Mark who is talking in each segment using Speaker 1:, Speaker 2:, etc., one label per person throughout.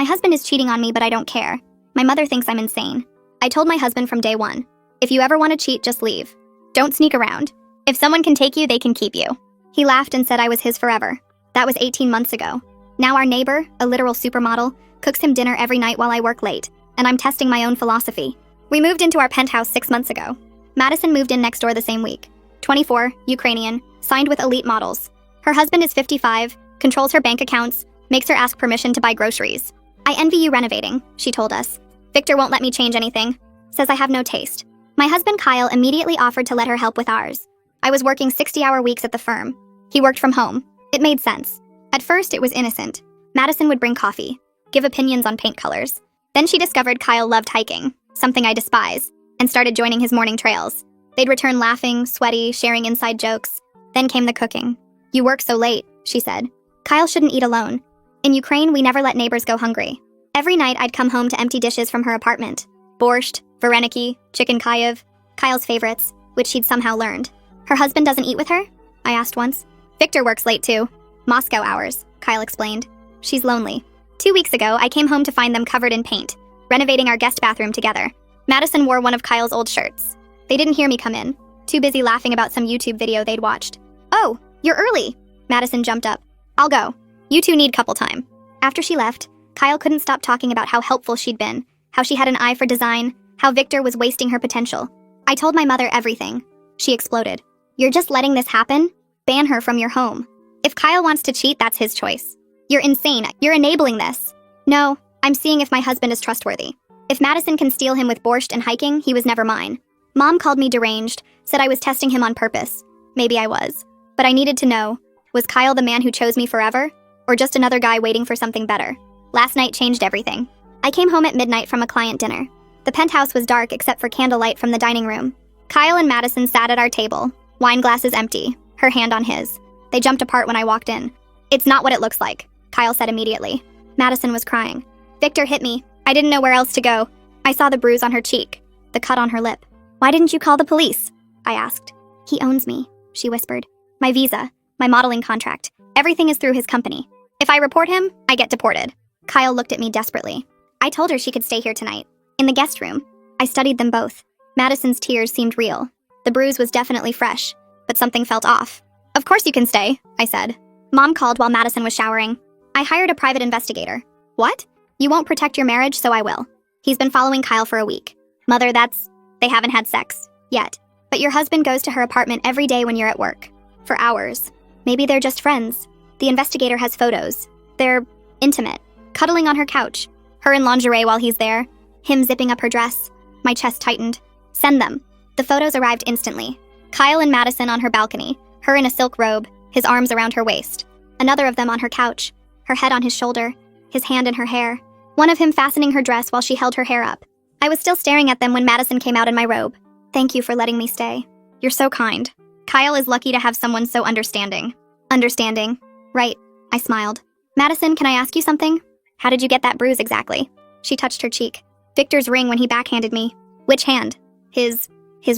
Speaker 1: My husband is cheating on me, but I don't care. My mother thinks I'm insane. I told my husband from day one, if you ever want to cheat, just leave. Don't sneak around. If someone can take you, they can keep you. He laughed and said I was his forever. That was 18 months ago. Now our neighbor, a literal supermodel, cooks him dinner every night while I work late, and I'm testing my own philosophy. We moved into our penthouse 6 months ago. Madison moved in next door the same week. 24, Ukrainian, signed with elite models. Her husband is 55, controls her bank accounts, makes her ask permission to buy groceries. I envy you renovating, she told us. Victor won't let me change anything. Says I have no taste. My husband Kyle immediately offered to let her help with ours. I was working 60-hour weeks at the firm. He worked from home. It made sense. At first, it was innocent. Madison would bring coffee, give opinions on paint colors. Then she discovered Kyle loved hiking, something I despise, and started joining his morning trails. They'd return laughing, sweaty, sharing inside jokes. Then came the cooking. You work so late, she said. Kyle shouldn't eat alone. In Ukraine, we never let neighbors go hungry. Every night, I'd come home to empty dishes from her apartment. Borscht, vareniki, chicken Kyiv, Kyle's favorites, which she'd somehow learned. Her husband doesn't eat with her? I asked once. Victor works late too. Moscow hours, Kyle explained. She's lonely. 2 weeks ago, I came home to find them covered in paint, renovating our guest bathroom together. Madison wore one of Kyle's old shirts. They didn't hear me come in, too busy laughing about some YouTube video they'd watched. Oh, you're early. Madison jumped up. I'll go. You two need couple time. After she left, Kyle couldn't stop talking about how helpful she'd been, how she had an eye for design, how Victor was wasting her potential. I told my mother everything. She exploded. You're just letting this happen? Ban her from your home. If Kyle wants to cheat, that's his choice. You're insane. You're enabling this. No, I'm seeing if my husband is trustworthy. If Madison can steal him with borscht and hiking, he was never mine. Mom called me deranged, said I was testing him on purpose. Maybe I was. But I needed to know, was Kyle the man who chose me forever? Or just another guy waiting for something better? Last night changed everything. I came home at midnight from a client dinner. The penthouse was dark except for candlelight from the dining room. Kyle and Madison sat at our table, wine glasses empty, her hand on his. They jumped apart when I walked in. It's not what it looks like, Kyle said immediately. Madison was crying. Victor hit me. I didn't know where else to go. I saw the bruise on her cheek, the cut on her lip. Why didn't you call the police? I asked. He owns me, she whispered. My visa, my modeling contract, everything is through his company. If I report him, I get deported. Kyle looked at me desperately. I told her she could stay here tonight. In the guest room. I studied them both. Madison's tears seemed real. The bruise was definitely fresh, but something felt off. Of course you can stay, I said. Mom called while Madison was showering. I hired a private investigator. What? You won't protect your marriage, so I will. He's been following Kyle for a week. Mother, they haven't had sex. Yet. But your husband goes to her apartment every day when you're at work. For hours. Maybe they're just friends. The investigator has photos. They're intimate. Cuddling on her couch. Her in lingerie while he's there. Him zipping up her dress. My chest tightened. Send them. The photos arrived instantly. Kyle and Madison on her balcony. Her in a silk robe. His arms around her waist. Another of them on her couch. Her head on his shoulder. His hand in her hair. One of him fastening her dress while she held her hair up. I was still staring at them when Madison came out in my robe. Thank you for letting me stay. You're so kind. Kyle is lucky to have someone so understanding. Understanding. Right. I smiled. Madison, can I ask you something? How did you get that bruise exactly? She touched her cheek. Victor's ring when he backhanded me. Which hand? His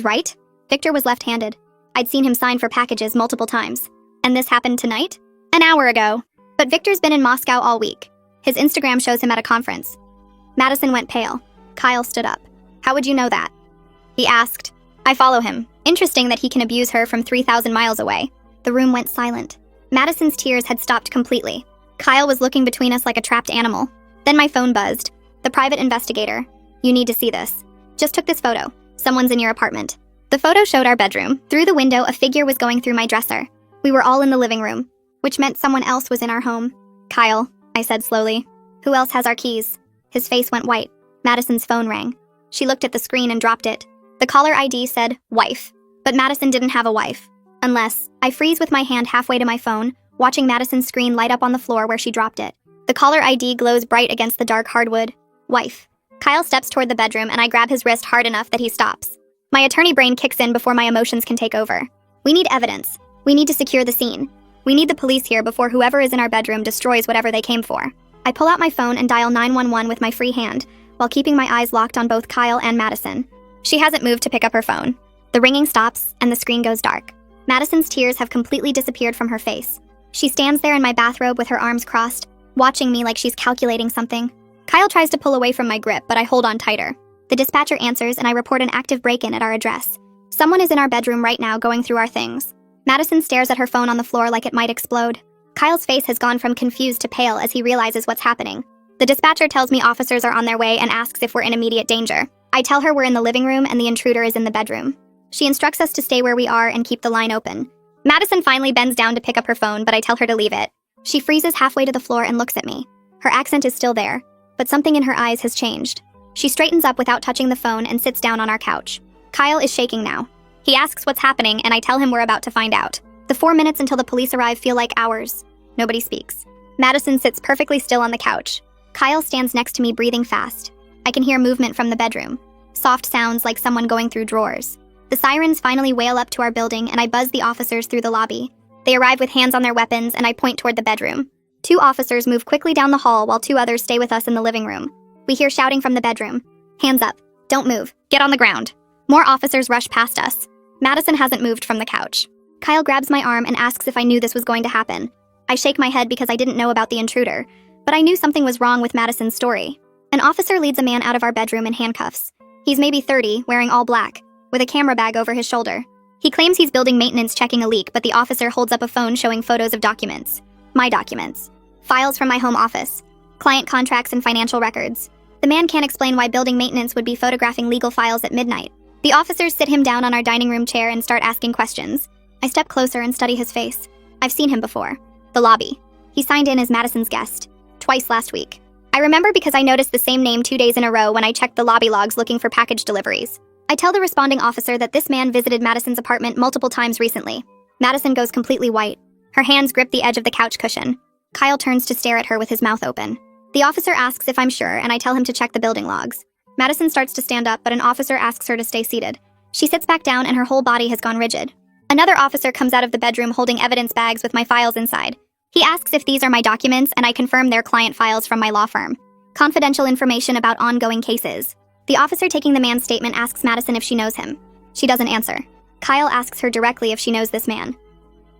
Speaker 1: right? Victor was left-handed. I'd seen him sign for packages multiple times. And this happened tonight? An hour ago. But Victor's been in Moscow all week. His Instagram shows him at a conference. Madison went pale. Kyle stood up. How would you know that? He asked. I follow him. Interesting that he can abuse her from 3,000 miles away. The room went silent. Madison's tears had stopped completely. Kyle was looking between us like a trapped animal. Then my phone buzzed. The private investigator. You need to see this. Just took this photo. Someone's in your apartment. The photo showed our bedroom. Through the window, a figure was going through my dresser. We were all in the living room, which meant someone else was in our home. Kyle, I said slowly. Who else has our keys? His face went white. Madison's phone rang. She looked at the screen and dropped it. The caller ID said, wife. But Madison didn't have a wife. Unless, I freeze with my hand halfway to my phone, watching Madison's screen light up on the floor where she dropped it. The caller ID glows bright against the dark hardwood. Wife. Kyle steps toward the bedroom and I grab his wrist hard enough that he stops. My attorney brain kicks in before my emotions can take over. We need evidence. We need to secure the scene. We need the police here before whoever is in our bedroom destroys whatever they came for. I pull out my phone and dial 911 with my free hand, while keeping my eyes locked on both Kyle and Madison. She hasn't moved to pick up her phone. The ringing stops, and the screen goes dark. Madison's tears have completely disappeared from her face. She stands there in my bathrobe with her arms crossed, watching me like she's calculating something. Kyle tries to pull away from my grip, but I hold on tighter. The dispatcher answers and I report an active break-in at our address. Someone is in our bedroom right now going through our things. Madison stares at her phone on the floor like it might explode. Kyle's face has gone from confused to pale as he realizes what's happening. The dispatcher tells me officers are on their way and asks if we're in immediate danger. I tell her we're in the living room and the intruder is in the bedroom. She instructs us to stay where we are and keep the line open. Madison finally bends down to pick up her phone, but I tell her to leave it. She freezes halfway to the floor and looks at me. Her accent is still there, but something in her eyes has changed. She straightens up without touching the phone and sits down on our couch. Kyle is shaking now. He asks what's happening, and I tell him we're about to find out. The 4 minutes until the police arrive feel like hours. Nobody speaks. Madison sits perfectly still on the couch. Kyle stands next to me, breathing fast. I can hear movement from the bedroom. Soft sounds like someone going through drawers. The sirens finally wail up to our building, and I buzz the officers through the lobby. They arrive with hands on their weapons, and I point toward the bedroom. 2 officers move quickly down the hall while 2 others stay with us in the living room. We hear shouting from the bedroom. Hands up. Don't move. Get on the ground. More officers rush past us. Madison hasn't moved from the couch. Kyle grabs my arm and asks if I knew this was going to happen. I shake my head because I didn't know about the intruder, but I knew something was wrong with Madison's story. An officer leads a man out of our bedroom in handcuffs. He's maybe 30, wearing all black, with a camera bag over his shoulder. He claims he's building maintenance checking a leak, but the officer holds up a phone showing photos of documents. My documents. Files from my home office. Client contracts and financial records. The man can't explain why building maintenance would be photographing legal files at midnight. The officers sit him down on our dining room chair and start asking questions. I step closer and study his face. I've seen him before. The lobby. He signed in as Madison's guest. Twice last week. I remember because I noticed the same name 2 days in a row when I checked the lobby logs looking for package deliveries. I tell the responding officer that this man visited Madison's apartment multiple times recently. Madison goes completely white. Her hands grip the edge of the couch cushion. Kyle turns to stare at her with his mouth open. The officer asks if I'm sure, and I tell him to check the building logs. Madison starts to stand up, but an officer asks her to stay seated. She sits back down and her whole body has gone rigid. Another officer comes out of the bedroom holding evidence bags with my files inside. He asks if these are my documents, and I confirm they're client files from my law firm. Confidential information about ongoing cases. The officer taking the man's statement asks Madison if she knows him. She doesn't answer. Kyle asks her directly if she knows this man.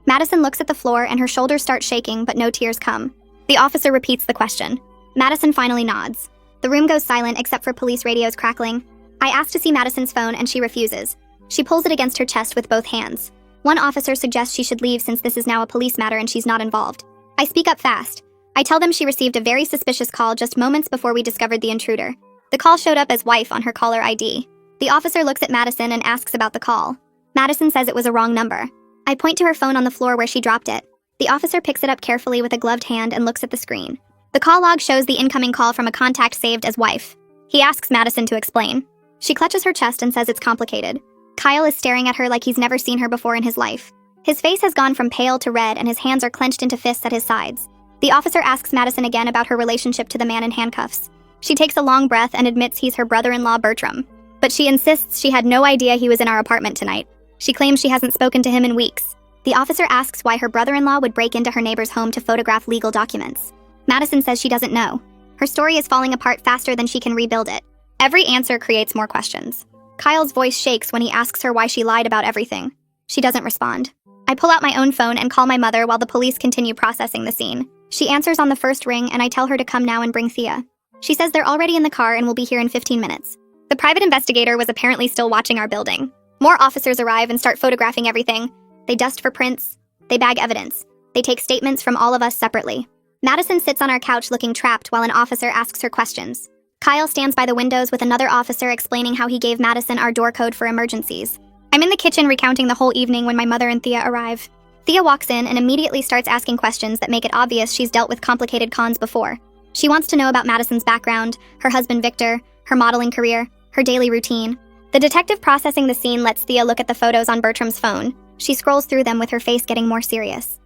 Speaker 1: Madison looks at the floor and her shoulders start shaking, but no tears come. The officer repeats the question. Madison finally nods. The room goes silent except for police radios crackling. I ask to see Madison's phone and she refuses. She pulls it against her chest with both hands. One officer suggests she should leave since this is now a police matter and she's not involved. I speak up fast. I tell them she received a very suspicious call just moments before we discovered the intruder. The call showed up as wife on her caller ID. The officer looks at Madison and asks about the call. Madison says it was a wrong number. I point to her phone on the floor where she dropped it. The officer picks it up carefully with a gloved hand and looks at the screen. The call log shows the incoming call from a contact saved as wife. He asks Madison to explain. She clutches her chest and says it's complicated. Kyle is staring at her like he's never seen her before in his life. His face has gone from pale to red and his hands are clenched into fists at his sides. The officer asks Madison again about her relationship to the man in handcuffs. She takes a long breath and admits he's her brother-in-law Bertram. But she insists she had no idea he was in our apartment tonight. She claims she hasn't spoken to him in weeks. The officer asks why her brother-in-law would break into her neighbor's home to photograph legal documents. Madison says she doesn't know. Her story is falling apart faster than she can rebuild it. Every answer creates more questions. Kyle's voice shakes when he asks her why she lied about everything. She doesn't respond. I pull out my own phone and call my mother while the police continue processing the scene. She answers on the first ring and I tell her to come now and bring Thea. She says they're already in the car and will be here in 15 minutes. The private investigator was apparently still watching our building. More officers arrive and start photographing everything. They dust for prints. They bag evidence. They take statements from all of us separately. Madison sits on our couch looking trapped while an officer asks her questions. Kyle stands by the windows with another officer explaining how he gave Madison our door code for emergencies. I'm in the kitchen recounting the whole evening when my mother and Thea arrive. Thea walks in and immediately starts asking questions that make it obvious she's dealt with complicated cons before. She wants to know about Madison's background, her husband Victor, her modeling career, her daily routine. The detective processing the scene lets Thea look at the photos on Bertram's phone. She scrolls through them with her face getting more serious.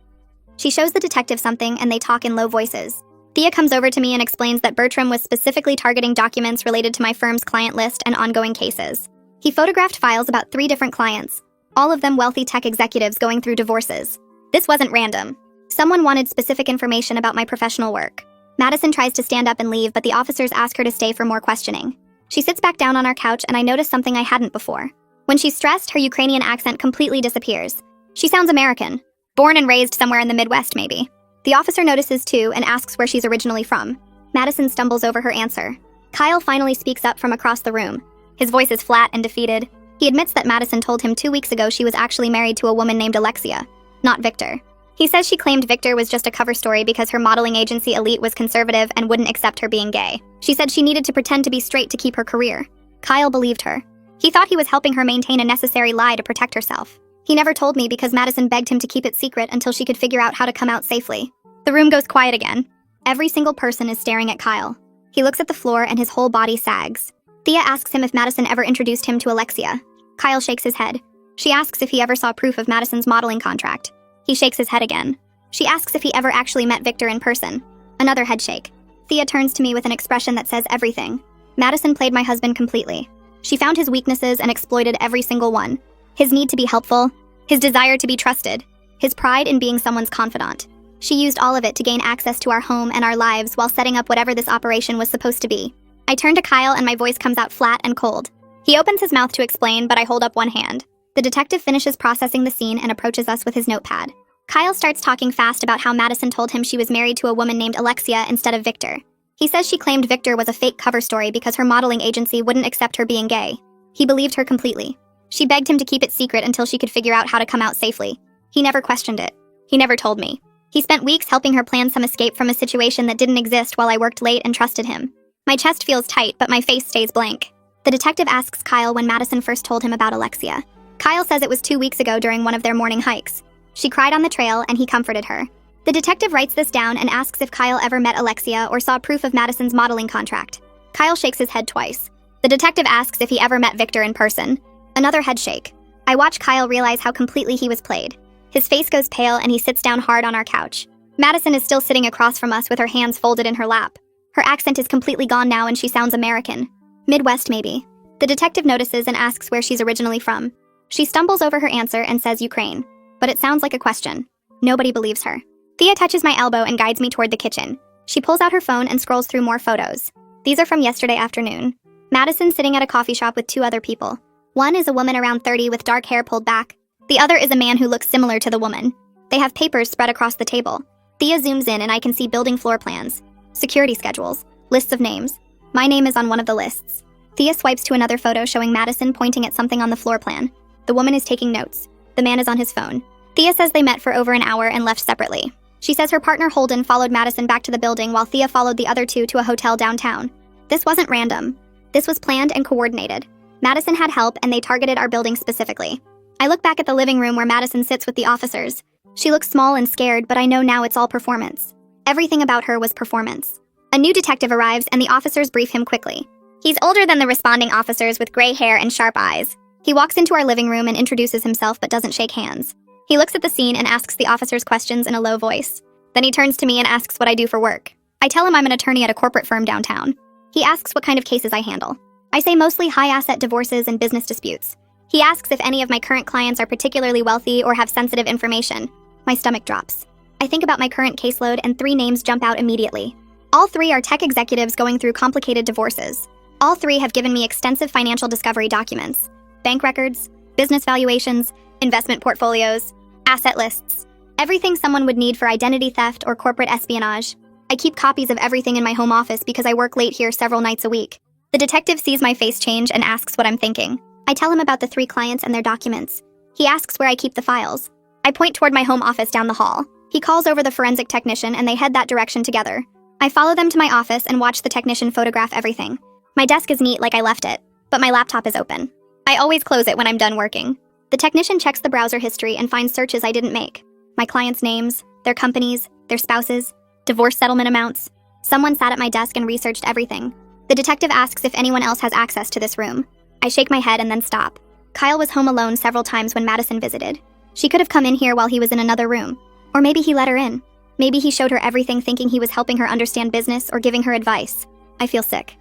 Speaker 1: She shows the detective something and they talk in low voices. Thea comes over to me and explains that Bertram was specifically targeting documents related to my firm's client list and ongoing cases. He photographed files about 3 different clients, all of them wealthy tech executives going through divorces. This wasn't random. Someone wanted specific information about my professional work. Madison tries to stand up and leave, but the officers ask her to stay for more questioning. She sits back down on our couch and I notice something I hadn't before. When she's stressed, her Ukrainian accent completely disappears. She sounds American. Born and raised somewhere in the Midwest, maybe. The officer notices too and asks where she's originally from. Madison stumbles over her answer. Kyle finally speaks up from across the room. His voice is flat and defeated. He admits that Madison told him 2 weeks ago she was actually married to a woman named Alexia, not Victor. He says she claimed Victor was just a cover story because her modeling agency Elite was conservative and wouldn't accept her being gay. She said she needed to pretend to be straight to keep her career. Kyle believed her. He thought he was helping her maintain a necessary lie to protect herself. He never told me because Madison begged him to keep it secret until she could figure out how to come out safely. The room goes quiet again. Every single person is staring at Kyle. He looks at the floor and his whole body sags. Thea asks him if Madison ever introduced him to Alexia. Kyle shakes his head. She asks if he ever saw proof of Madison's modeling contract. He shakes his head again. She asks if he ever actually met Victor in person. Another head shake. Thea turns to me with an expression that says everything. Madison played my husband completely. She found his weaknesses and exploited every single one. His need to be helpful, his desire to be trusted, his pride in being someone's confidant. She used all of it to gain access to our home and our lives while setting up whatever this operation was supposed to be. I turn to Kyle and my voice comes out flat and cold. He opens his mouth to explain, but I hold up one hand. The detective finishes processing the scene and approaches us with his notepad. Kyle starts talking fast about how Madison told him she was married to a woman named Alexia instead of Victor. He says she claimed Victor was a fake cover story because her modeling agency wouldn't accept her being gay. He believed her completely. She begged him to keep it secret until she could figure out how to come out safely. He never questioned it. He never told me. He spent weeks helping her plan some escape from a situation that didn't exist while I worked late and trusted him. My chest feels tight, but my face stays blank. The detective asks Kyle when Madison first told him about Alexia. Kyle says it was 2 weeks ago during one of their morning hikes. She cried on the trail and he comforted her. The detective writes this down and asks if Kyle ever met Alexia or saw proof of Madison's modeling contract. Kyle shakes his head twice. The detective asks if he ever met Victor in person. Another head shake. I watch Kyle realize how completely he was played. His face goes pale and he sits down hard on our couch. Madison is still sitting across from us with her hands folded in her lap. Her accent is completely gone now and she sounds American. Midwest, maybe. The detective notices and asks where she's originally from. She stumbles over her answer and says Ukraine. But it sounds like a question. Nobody believes her. Thea touches my elbow and guides me toward the kitchen. She pulls out her phone and scrolls through more photos. These are from yesterday afternoon. Madison sitting at a coffee shop with 2 other people. One is a woman around 30 with dark hair pulled back. The other is a man who looks similar to the woman. They have papers spread across the table. Thea zooms in and I can see building floor plans, security schedules, lists of names. My name is on one of the lists. Thea swipes to another photo showing Madison pointing at something on the floor plan. The woman is taking notes. The man is on his phone. Thea says they met for over an hour and left separately. She says her partner Holden followed Madison back to the building while Thea followed the other 2 to a hotel downtown. This wasn't random. This was planned and coordinated. Madison had help and they targeted our building specifically. I look back at the living room where Madison sits with the officers. She looks small and scared, but I know now it's all performance. Everything about her was performance. A new detective arrives and the officers brief him quickly. He's older than the responding officers with gray hair and sharp eyes. He walks into our living room and introduces himself but doesn't shake hands. He looks at the scene and asks the officers questions in a low voice. Then he turns to me and asks what I do for work. I tell him I'm an attorney at a corporate firm downtown. He asks what kind of cases I handle. I say mostly high-asset divorces and business disputes. He asks if any of my current clients are particularly wealthy or have sensitive information. My stomach drops. I think about my current caseload and 3 names jump out immediately. All 3 are tech executives going through complicated divorces. All 3 have given me extensive financial discovery documents, bank records, business valuations, investment portfolios, asset lists, everything someone would need for identity theft or corporate espionage. I keep copies of everything in my home office because I work late here several nights a week. The detective sees my face change and asks what I'm thinking. I tell him about the 3 clients and their documents. He asks where I keep the files. I point toward my home office down the hall. He calls over the forensic technician and they head that direction together. I follow them to my office and watch the technician photograph everything. My desk is neat like I left it, but my laptop is open. I always close it when I'm done working. The technician checks the browser history and finds searches I didn't make. My clients' names, their companies, their spouses, divorce settlement amounts. Someone sat at my desk and researched everything. The detective asks if anyone else has access to this room. I shake my head and then stop. Kyle was home alone several times when Madison visited. She could have come in here while he was in another room. Or maybe he let her in. Maybe he showed her everything thinking he was helping her understand business or giving her advice. I feel sick.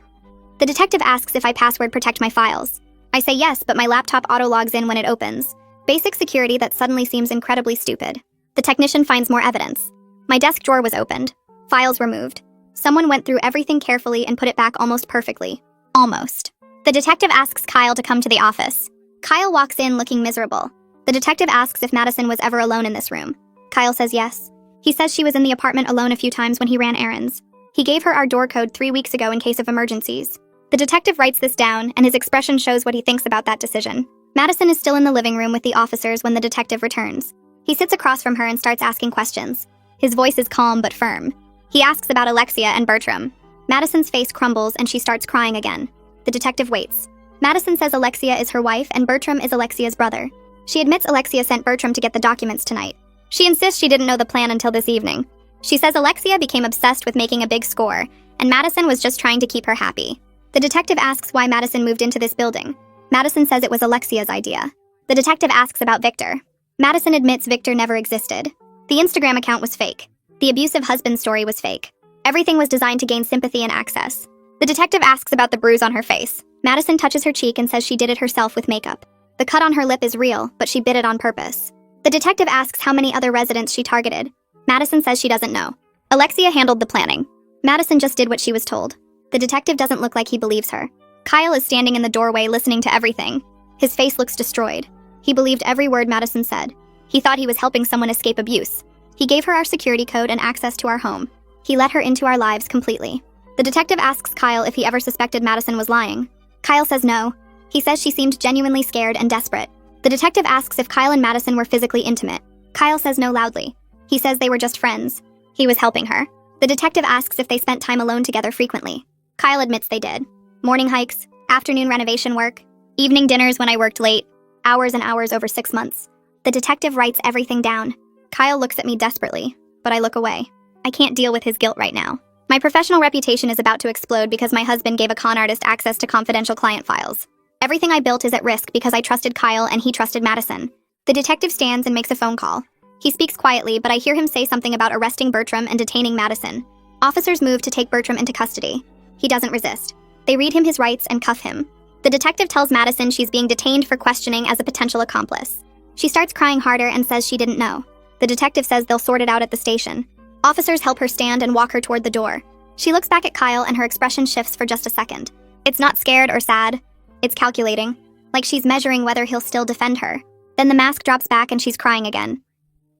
Speaker 1: The detective asks if I password protect my files. I say yes, but my laptop auto-logs in when it opens. Basic security that suddenly seems incredibly stupid. The technician finds more evidence. My desk drawer was opened. Files were moved. Someone went through everything carefully and put it back almost perfectly. Almost. The detective asks Kyle to come to the office. Kyle walks in looking miserable. The detective asks if Madison was ever alone in this room. Kyle says yes. He says she was in the apartment alone a few times when he ran errands. He gave her our door code 3 weeks ago in case of emergencies. The detective writes this down, and his expression shows what he thinks about that decision. Madison is still in the living room with the officers when the detective returns. He sits across from her and starts asking questions. His voice is calm but firm. He asks about Alexia and Bertram. Madison's face crumbles and she starts crying again. The detective waits. Madison says Alexia is her wife and Bertram is Alexia's brother. She admits Alexia sent Bertram to get the documents tonight. She insists she didn't know the plan until this evening. She says Alexia became obsessed with making a big score, and Madison was just trying to keep her happy. The detective asks why Madison moved into this building. Madison says it was Alexia's idea. The detective asks about Victor. Madison admits Victor never existed. The Instagram account was fake. The abusive husband story was fake. Everything was designed to gain sympathy and access. The detective asks about the bruise on her face. Madison touches her cheek and says she did it herself with makeup. The cut on her lip is real, but she bit it on purpose. The detective asks how many other residents she targeted. Madison says she doesn't know. Alexia handled the planning. Madison just did what she was told. The detective doesn't look like he believes her. Kyle is standing in the doorway listening to everything. His face looks destroyed. He believed every word Madison said. He thought he was helping someone escape abuse. He gave her our security code and access to our home. He let her into our lives completely. The detective asks Kyle if he ever suspected Madison was lying. Kyle says no. He says she seemed genuinely scared and desperate. The detective asks if Kyle and Madison were physically intimate. Kyle says no loudly. He says they were just friends. He was helping her. The detective asks if they spent time alone together frequently. Kyle admits they did. Morning hikes, afternoon renovation work, evening dinners when I worked late, hours and hours over 6 months. The detective writes everything down. Kyle looks at me desperately, but I look away. I can't deal with his guilt right now. My professional reputation is about to explode because my husband gave a con artist access to confidential client files. Everything I built is at risk because I trusted Kyle and he trusted Madison. The detective stands and makes a phone call. He speaks quietly, but I hear him say something about arresting Bertram and detaining Madison. Officers move to take Bertram into custody. He doesn't resist. They read him his rights and cuff him. The detective tells Madison she's being detained for questioning as a potential accomplice. She starts crying harder and says she didn't know. The detective says they'll sort it out at the station. Officers help her stand and walk her toward the door. She looks back at Kyle and her expression shifts for just a second. It's not scared or sad. It's calculating. Like she's measuring whether he'll still defend her. Then the mask drops back and she's crying again.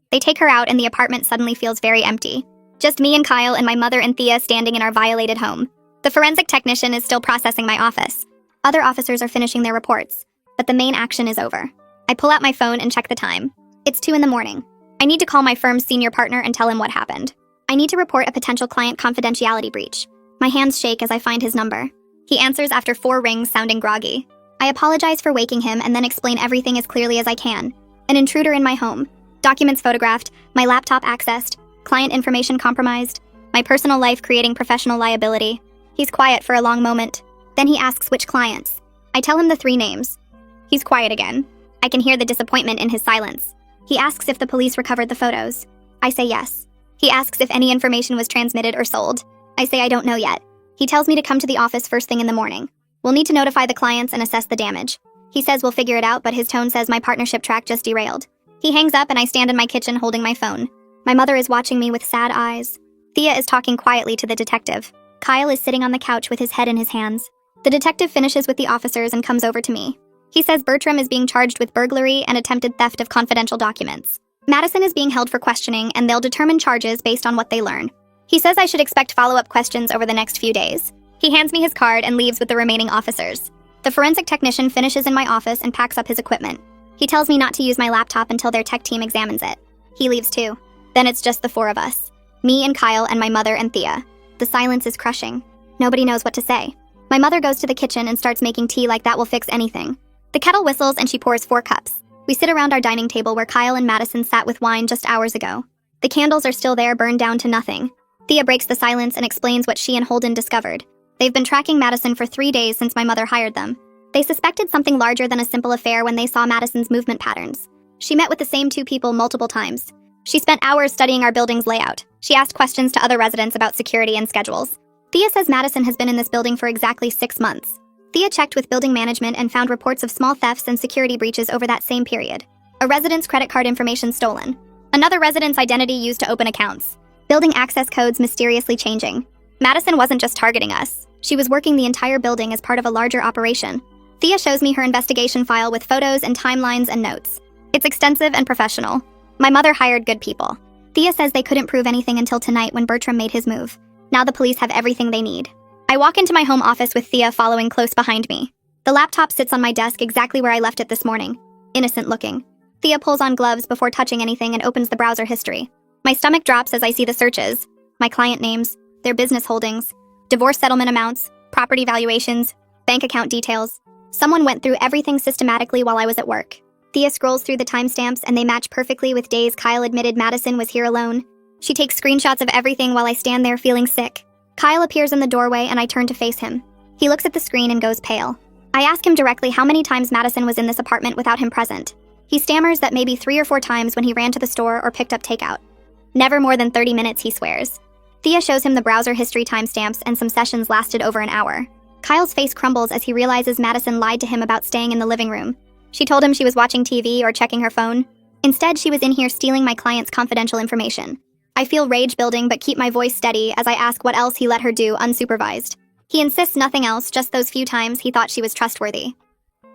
Speaker 1: They take her out and the apartment suddenly feels very empty. Just me and Kyle and my mother and Thea standing in our violated home. The forensic technician is still processing my office. Other officers are finishing their reports, but the main action is over. I pull out my phone and check the time. It's 2 a.m. I need to call my firm's senior partner and tell him what happened. I need to report a potential client confidentiality breach. My hands shake as I find his number. He answers after 4 rings, sounding groggy. I apologize for waking him and then explain everything as clearly as I can. An intruder in my home. Documents photographed, my laptop accessed, client information compromised, my personal life creating professional liability. He's quiet for a long moment. Then he asks which clients. I tell him the 3 names. He's quiet again. I can hear the disappointment in his silence. He asks if the police recovered the photos. I say yes. He asks if any information was transmitted or sold. I say I don't know yet. He tells me to come to the office first thing in the morning. We'll need to notify the clients and assess the damage. He says we'll figure it out, but his tone says my partnership track just derailed. He hangs up and I stand in my kitchen holding my phone. My mother is watching me with sad eyes. Thea is talking quietly to the detective. Kyle is sitting on the couch with his head in his hands. The detective finishes with the officers and comes over to me. He says Bertram is being charged with burglary and attempted theft of confidential documents. Madison is being held for questioning and they'll determine charges based on what they learn. He says I should expect follow-up questions over the next few days. He hands me his card and leaves with the remaining officers. The forensic technician finishes in my office and packs up his equipment. He tells me not to use my laptop until their tech team examines it. He leaves too. Then it's just the 4 of us. Me and Kyle and my mother and Thea. The silence is crushing. Nobody knows what to say. My mother goes to the kitchen and starts making tea like that will fix anything. The kettle whistles and she pours 4 cups. We sit around our dining table where Kyle and Madison sat with wine just hours ago. The candles are still there, burned down to nothing. Thea breaks the silence and explains what she and Holden discovered. They've been tracking Madison for 3 days since my mother hired them. They suspected something larger than a simple affair when they saw Madison's movement patterns. She met with the same 2 people multiple times. She spent hours studying our building's layout. She asked questions to other residents about security and schedules. Thea says Madison has been in this building for exactly 6 months. Thea checked with building management and found reports of small thefts and security breaches over that same period. A resident's credit card information stolen. Another resident's identity used to open accounts. Building access codes mysteriously changing. Madison wasn't just targeting us. She was working the entire building as part of a larger operation. Thea shows me her investigation file with photos and timelines and notes. It's extensive and professional. My mother hired good people. Thea says they couldn't prove anything until tonight when Bertram made his move. Now the police have everything they need. I walk into my home office with Thea following close behind me. The laptop sits on my desk exactly where I left it this morning. Innocent looking. Thea pulls on gloves before touching anything and opens the browser history. My stomach drops as I see the searches. My client names, their business holdings, divorce settlement amounts, property valuations, bank account details. Someone went through everything systematically while I was at work. Thea scrolls through the timestamps and they match perfectly with days Kyle admitted Madison was here alone. She takes screenshots of everything while I stand there feeling sick. Kyle appears in the doorway and I turn to face him. He looks at the screen and goes pale. I ask him directly how many times Madison was in this apartment without him present. He stammers that maybe 3 or 4 times when he ran to the store or picked up takeout. Never more than 30 minutes, he swears. Thea shows him the browser history timestamps and some sessions lasted over an hour. Kyle's face crumbles as he realizes Madison lied to him about staying in the living room. She told him she was watching TV or checking her phone. Instead, she was in here stealing my client's confidential information. I feel rage building but keep my voice steady as I ask what else he let her do unsupervised. He insists nothing else, just those few times he thought she was trustworthy.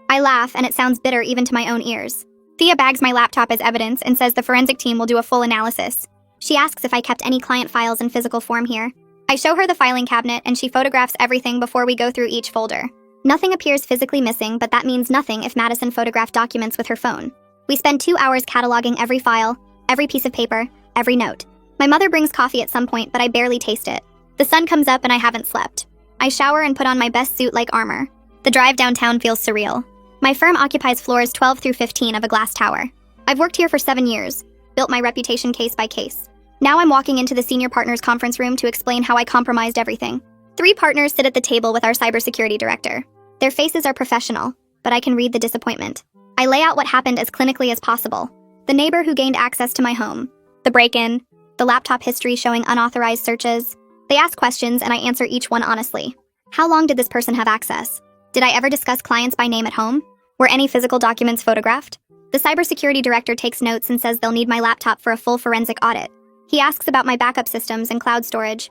Speaker 1: I laugh and it sounds bitter even to my own ears. Thea bags my laptop as evidence and says the forensic team will do a full analysis. She asks if I kept any client files in physical form here. I show her the filing cabinet and she photographs everything before we go through each folder. Nothing appears physically missing, but that means nothing if Madison photographed documents with her phone. We spend 2 hours cataloging every file, every piece of paper, every note. My mother brings coffee at some point, but I barely taste it. The sun comes up and I haven't slept. I shower and put on my best suit like armor. The drive downtown feels surreal. My firm occupies floors 12 through 15 of a glass tower. I've worked here for 7 years, built my reputation case by case. Now I'm walking into the senior partners conference room to explain how I compromised everything. 3 partners sit at the table with our cybersecurity director. Their faces are professional, but I can read the disappointment. I lay out what happened as clinically as possible. The neighbor who gained access to my home, the break-in, the laptop history showing unauthorized searches. They ask questions and I answer each one honestly. How long did this person have access? Did I ever discuss clients by name at home? Were any physical documents photographed? The cybersecurity director takes notes and says they'll need my laptop for a full forensic audit. He asks about my backup systems and cloud storage.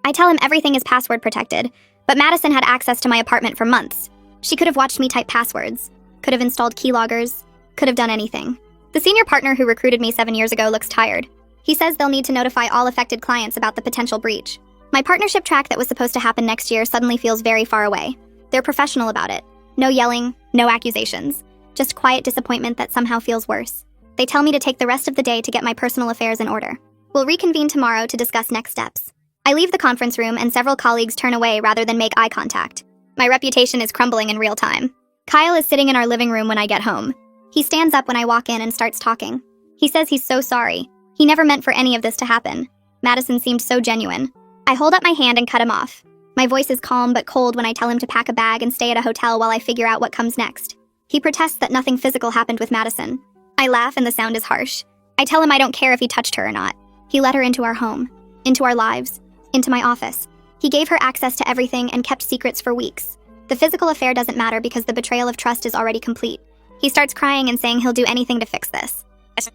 Speaker 1: I tell him everything is password protected, but Madison had access to my apartment for months. She could have watched me type passwords, could have installed keyloggers, could have done anything. The senior partner who recruited me 7 years ago looks tired. He says they'll need to notify all affected clients about the potential breach. My partnership track that was supposed to happen next year suddenly feels very far away. They're professional about it. No yelling, no accusations. Just quiet disappointment that somehow feels worse. They tell me to take the rest of the day to get my personal affairs in order. We'll reconvene tomorrow to discuss next steps. I leave the conference room and several colleagues turn away rather than make eye contact. My reputation is crumbling in real time. Kyle is sitting in our living room when I get home. He stands up when I walk in and starts talking. He says he's so sorry. He never meant for any of this to happen. Madison seemed so genuine. I hold up my hand and cut him off. My voice is calm but cold when I tell him to pack a bag and stay at a hotel while I figure out what comes next. He protests that nothing physical happened with Madison. I laugh and the sound is harsh. I tell him I don't care if he touched her or not. He let her into our home, into our lives, into my office. He gave her access to everything and kept secrets for weeks. The physical affair doesn't matter because the betrayal of trust is already complete. He starts crying and saying he'll do anything to fix this.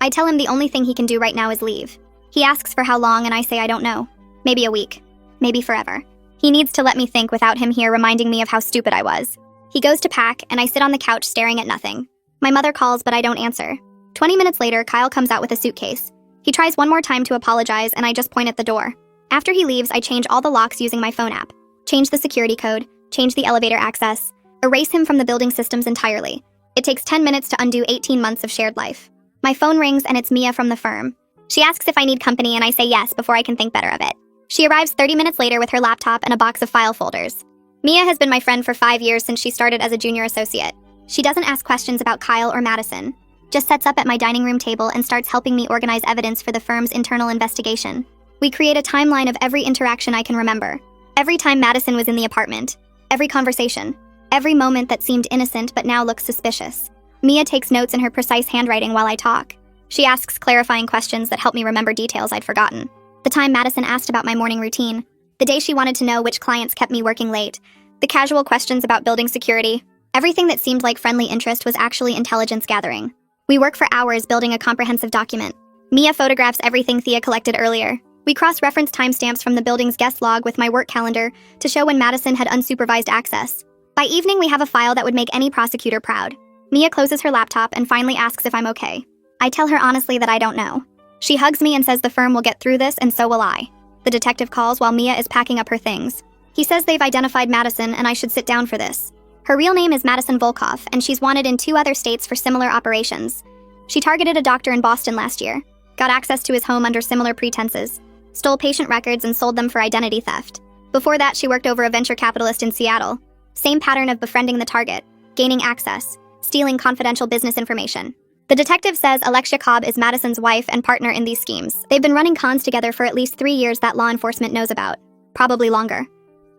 Speaker 1: I tell him the only thing he can do right now is leave. He asks for how long and I say I don't know. Maybe a week. Maybe forever. He needs to let me think without him here reminding me of how stupid I was. He goes to pack and I sit on the couch staring at nothing. My mother calls but I don't answer. 20 minutes later, Kyle comes out with a suitcase. He tries one more time to apologize and I just point at the door. After he leaves, I change all the locks using my phone app. Change the security code, change the elevator access, erase him from the building systems entirely. It takes 10 minutes to undo 18 months of shared life. My phone rings and it's Mia from the firm. She asks if I need company and I say yes before I can think better of it. She arrives 30 minutes later with her laptop and a box of file folders. Mia has been my friend for 5 years since she started as a junior associate. She doesn't ask questions about Kyle or Madison, just sets up at my dining room table and starts helping me organize evidence for the firm's internal investigation. We create a timeline of every interaction I can remember. Every time Madison was in the apartment. Every conversation. Every moment that seemed innocent but now looks suspicious. Mia takes notes in her precise handwriting while I talk. She asks clarifying questions that help me remember details I'd forgotten. The time Madison asked about my morning routine. The day she wanted to know which clients kept me working late. The casual questions about building security. Everything that seemed like friendly interest was actually intelligence gathering. We work for hours building a comprehensive document. Mia photographs everything Thea collected earlier. We cross-reference timestamps from the building's guest log with my work calendar to show when Madison had unsupervised access. By evening, we have a file that would make any prosecutor proud. Mia closes her laptop and finally asks if I'm okay. I tell her honestly that I don't know. She hugs me and says the firm will get through this and so will I. The detective calls while Mia is packing up her things. He says they've identified Madison and I should sit down for this. Her real name is Madison Volkov, and she's wanted in 2 other states for similar operations. She targeted a doctor in Boston last year, got access to his home under similar pretenses, stole patient records and sold them for identity theft. Before that, she worked over a venture capitalist in Seattle. Same pattern of befriending the target, gaining access, stealing confidential business information. The detective says Alexia Cobb is Madison's wife and partner in these schemes. They've been running cons together for at least 3 years that law enforcement knows about. Probably longer.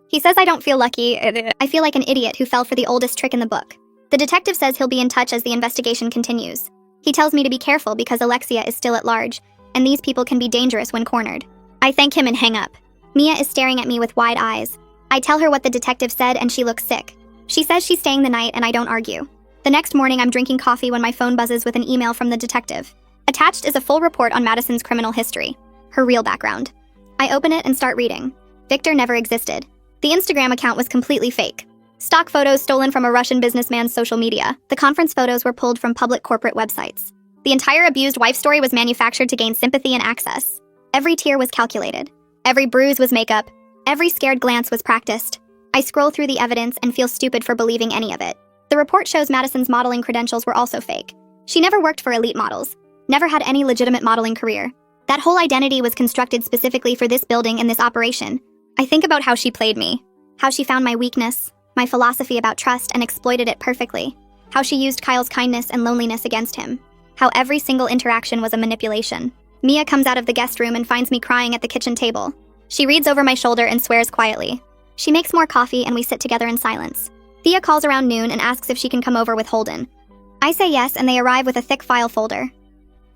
Speaker 1: He says I don't feel lucky. I feel like an idiot who fell for the oldest trick in the book. The detective says he'll be in touch as the investigation continues. He tells me to be careful because Alexia is still at large, and these people can be dangerous when cornered. I thank him and hang up. Mia is staring at me with wide eyes. I tell her what the detective said and she looks sick. She says she's staying the night and I don't argue. The next morning I'm drinking coffee when my phone buzzes with an email from the detective. Attached is a full report on Madison's criminal history, her real background. I open it and start reading. Victor never existed. The Instagram account was completely fake. Stock photos stolen from a Russian businessman's social media. The conference photos were pulled from public corporate websites. The entire abused wife story was manufactured to gain sympathy and access. Every tear was calculated. Every bruise was makeup. Every scared glance was practiced. I scroll through the evidence and feel stupid for believing any of it. The report shows Madison's modeling credentials were also fake. She never worked for elite models. Never had any legitimate modeling career. That whole identity was constructed specifically for this building and this operation. I think about how she played me. How she found my weakness, my philosophy about trust, and exploited it perfectly. How she used Kyle's kindness and loneliness against him. How every single interaction was a manipulation. Mia comes out of the guest room and finds me crying at the kitchen table. She reads over my shoulder and swears quietly. She makes more coffee and we sit together in silence. Thea calls around noon and asks if she can come over with Holden. I say yes and they arrive with a thick file folder.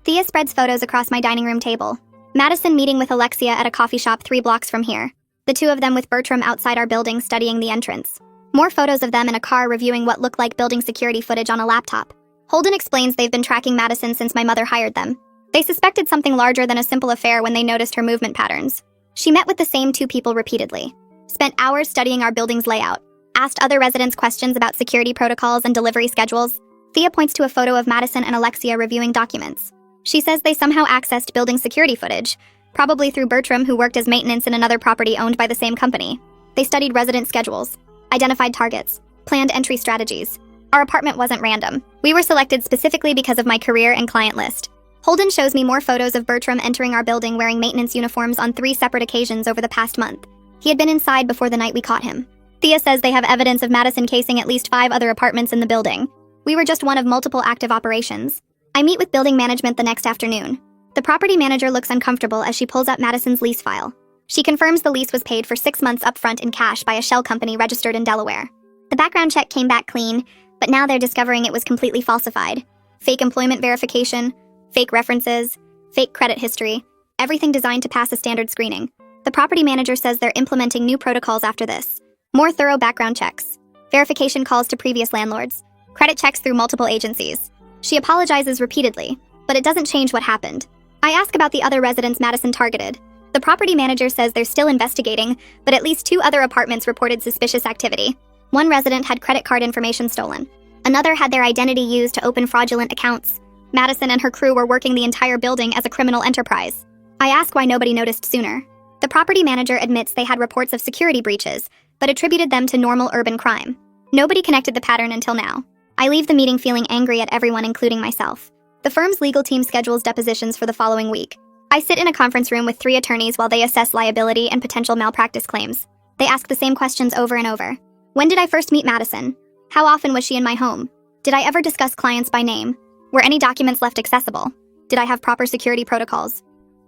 Speaker 1: Thea spreads photos across my dining room table. Madison meeting with Alexia at a coffee shop 3 blocks from here. The 2 of them with Bertram outside our building studying the entrance. More photos of them in a car reviewing what looked like building security footage on a laptop. Holden explains they've been tracking Madison since my mother hired them. They suspected something larger than a simple affair when they noticed her movement patterns. She met with the same 2 people repeatedly. Spent hours studying our building's layout. Asked other residents questions about security protocols and delivery schedules. Thea points to a photo of Madison and Alexia reviewing documents. She says they somehow accessed building security footage, probably through Bertram, who worked as maintenance in another property owned by the same company. They studied resident schedules, identified targets, planned entry strategies. Our apartment wasn't random. We were selected specifically because of my career and client list. Holden shows me more photos of Bertram entering our building wearing maintenance uniforms on 3 separate occasions over the past month. He had been inside before the night we caught him. Thea says they have evidence of Madison casing at least 5 other apartments in the building. We were just one of multiple active operations. I meet with building management the next afternoon. The property manager looks uncomfortable as she pulls up Madison's lease file. She confirms the lease was paid for 6 months upfront in cash by a shell company registered in Delaware. The background check came back clean, but now they're discovering it was completely falsified. Fake employment verification, fake references, fake credit history, everything designed to pass a standard screening. The property manager says they're implementing new protocols after this. More thorough background checks, verification calls to previous landlords, credit checks through multiple agencies. She apologizes repeatedly, but it doesn't change what happened. I ask about the other residents Madison targeted. The property manager says they're still investigating, but at least 2 other apartments reported suspicious activity. One resident had credit card information stolen. Another had their identity used to open fraudulent accounts. Madison and her crew were working the entire building as a criminal enterprise. I ask why nobody noticed sooner. The property manager admits they had reports of security breaches, but attributed them to normal urban crime. Nobody connected the pattern until now. I leave the meeting feeling angry at everyone, including myself. The firm's legal team schedules depositions for the following week. I sit in a conference room with 3 attorneys while they assess liability and potential malpractice claims. They ask the same questions over and over. When did I first meet Madison? How often was she in my home? Did I ever discuss clients by name? Were any documents left accessible? Did I have proper security protocols?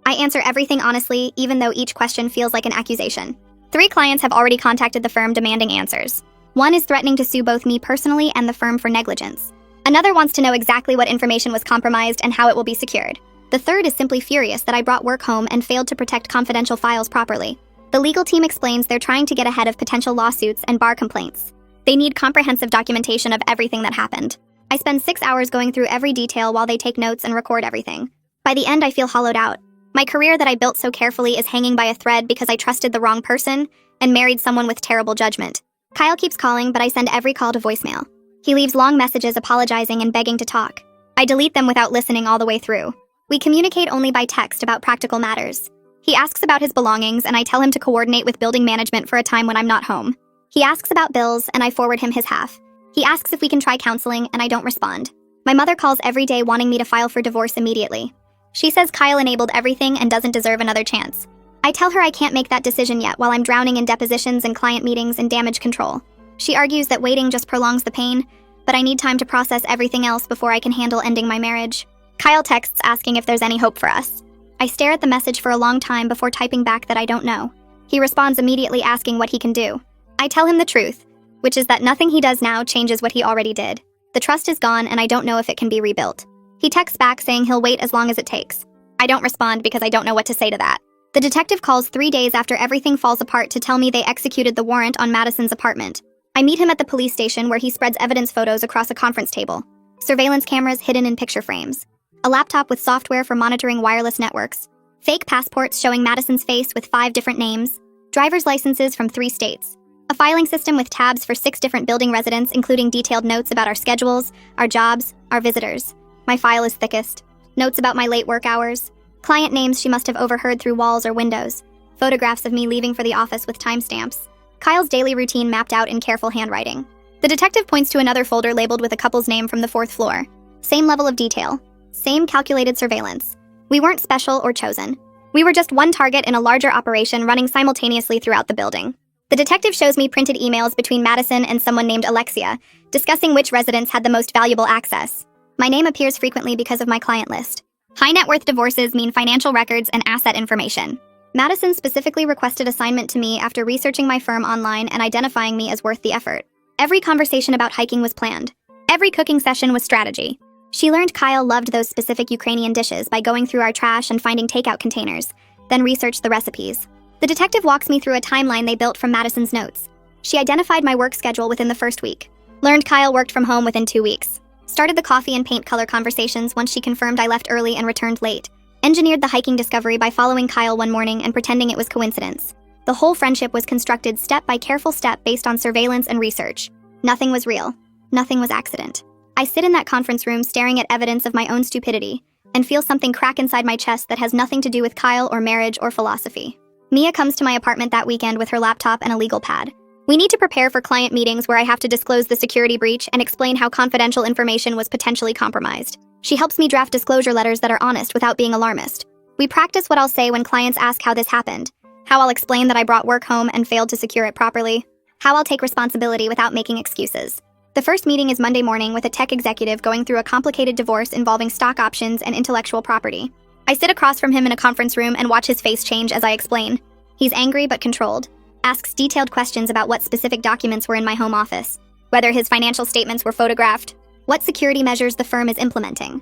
Speaker 1: I answer everything honestly, even though each question feels like an accusation. 3 clients have already contacted the firm demanding answers. One is threatening to sue both me personally and the firm for negligence. Another wants to know exactly what information was compromised and how it will be secured. The third is simply furious that I brought work home and failed to protect confidential files properly. The legal team explains they're trying to get ahead of potential lawsuits and bar complaints. They need comprehensive documentation of everything that happened. I spend 6 hours going through every detail while they take notes and record everything. By the end, I feel hollowed out. My career that I built so carefully is hanging by a thread because I trusted the wrong person and married someone with terrible judgment. Kyle keeps calling, but I send every call to voicemail. He leaves long messages apologizing and begging to talk. I delete them without listening all the way through. We communicate only by text about practical matters. He asks about his belongings, and I tell him to coordinate with building management for a time when I'm not home. He asks about bills, and I forward him his half. He asks if we can try counseling, and I don't respond. My mother calls every day wanting me to file for divorce immediately. She says Kyle enabled everything and doesn't deserve another chance. I tell her I can't make that decision yet while I'm drowning in depositions and client meetings and damage control. She argues that waiting just prolongs the pain, but I need time to process everything else before I can handle ending my marriage. Kyle texts asking if there's any hope for us. I stare at the message for a long time before typing back that I don't know. He responds immediately asking what he can do. I tell him the truth, which is that nothing he does now changes what he already did. The trust is gone and I don't know if it can be rebuilt. He texts back saying he'll wait as long as it takes. I don't respond because I don't know what to say to that. The detective calls 3 days after everything falls apart to tell me they executed the warrant on Madison's apartment. I meet him at the police station where he spreads evidence photos across a conference table. Surveillance cameras hidden in picture frames. A laptop with software for monitoring wireless networks. Fake passports showing Madison's face with 5 different names. Driver's licenses from 3 states. A filing system with tabs for 6 different building residents, including detailed notes about our schedules, our jobs, our visitors. My file is thickest. Notes about my late work hours. Client names she must have overheard through walls or windows. Photographs of me leaving for the office with timestamps. Kyle's daily routine mapped out in careful handwriting. The detective points to another folder labeled with a couple's name from the 4th floor. Same level of detail. Same calculated surveillance. We weren't special or chosen. We were just one target in a larger operation running simultaneously throughout the building. The detective shows me printed emails between Madison and someone named Alexia, discussing which residents had the most valuable access. My name appears frequently because of my client list. High net worth divorces mean financial records and asset information. Madison specifically requested assignment to me after researching my firm online and identifying me as worth the effort. Every conversation about hiking was planned. Every cooking session was strategy. She learned Kyle loved those specific Ukrainian dishes by going through our trash and finding takeout containers, then researched the recipes. The detective walks me through a timeline they built from Madison's notes. She identified my work schedule within the first week. Learned Kyle worked from home within 2 weeks. Started the coffee and paint color conversations once she confirmed I left early and returned late. Engineered the hiking discovery by following Kyle one morning and pretending it was coincidence. The whole friendship was constructed step by careful step based on surveillance and research. Nothing was real. Nothing was accident. I sit in that conference room staring at evidence of my own stupidity and feel something crack inside my chest that has nothing to do with Kyle or marriage or philosophy. Mia comes to my apartment that weekend with her laptop and a legal pad. We need to prepare for client meetings where I have to disclose the security breach and explain how confidential information was potentially compromised. She helps me draft disclosure letters that are honest without being alarmist. We practice what I'll say when clients ask how this happened, how I'll explain that I brought work home and failed to secure it properly, how I'll take responsibility without making excuses. The first meeting is Monday morning with a tech executive going through a complicated divorce involving stock options and intellectual property. I sit across from him in a conference room and watch his face change as I explain. He's angry but controlled. Asks detailed questions about what specific documents were in my home office, whether his financial statements were photographed, what security measures the firm is implementing.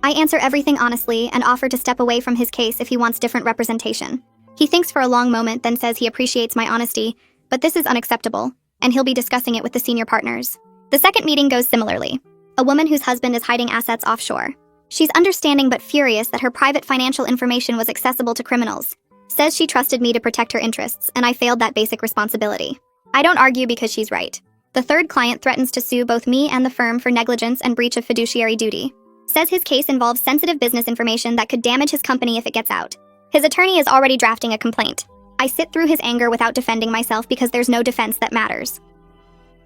Speaker 1: I answer everything honestly and offer to step away from his case if he wants different representation. He thinks for a long moment, then says he appreciates my honesty, but this is unacceptable, and he'll be discussing it with the senior partners. The second meeting goes similarly. A woman whose husband is hiding assets offshore. She's understanding but furious that her private financial information was accessible to criminals. Says she trusted me to protect her interests, and I failed that basic responsibility. I don't argue because she's right. The third client threatens to sue both me and the firm for negligence and breach of fiduciary duty. Says his case involves sensitive business information that could damage his company if it gets out. His attorney is already drafting a complaint. I sit through his anger without defending myself because there's no defense that matters.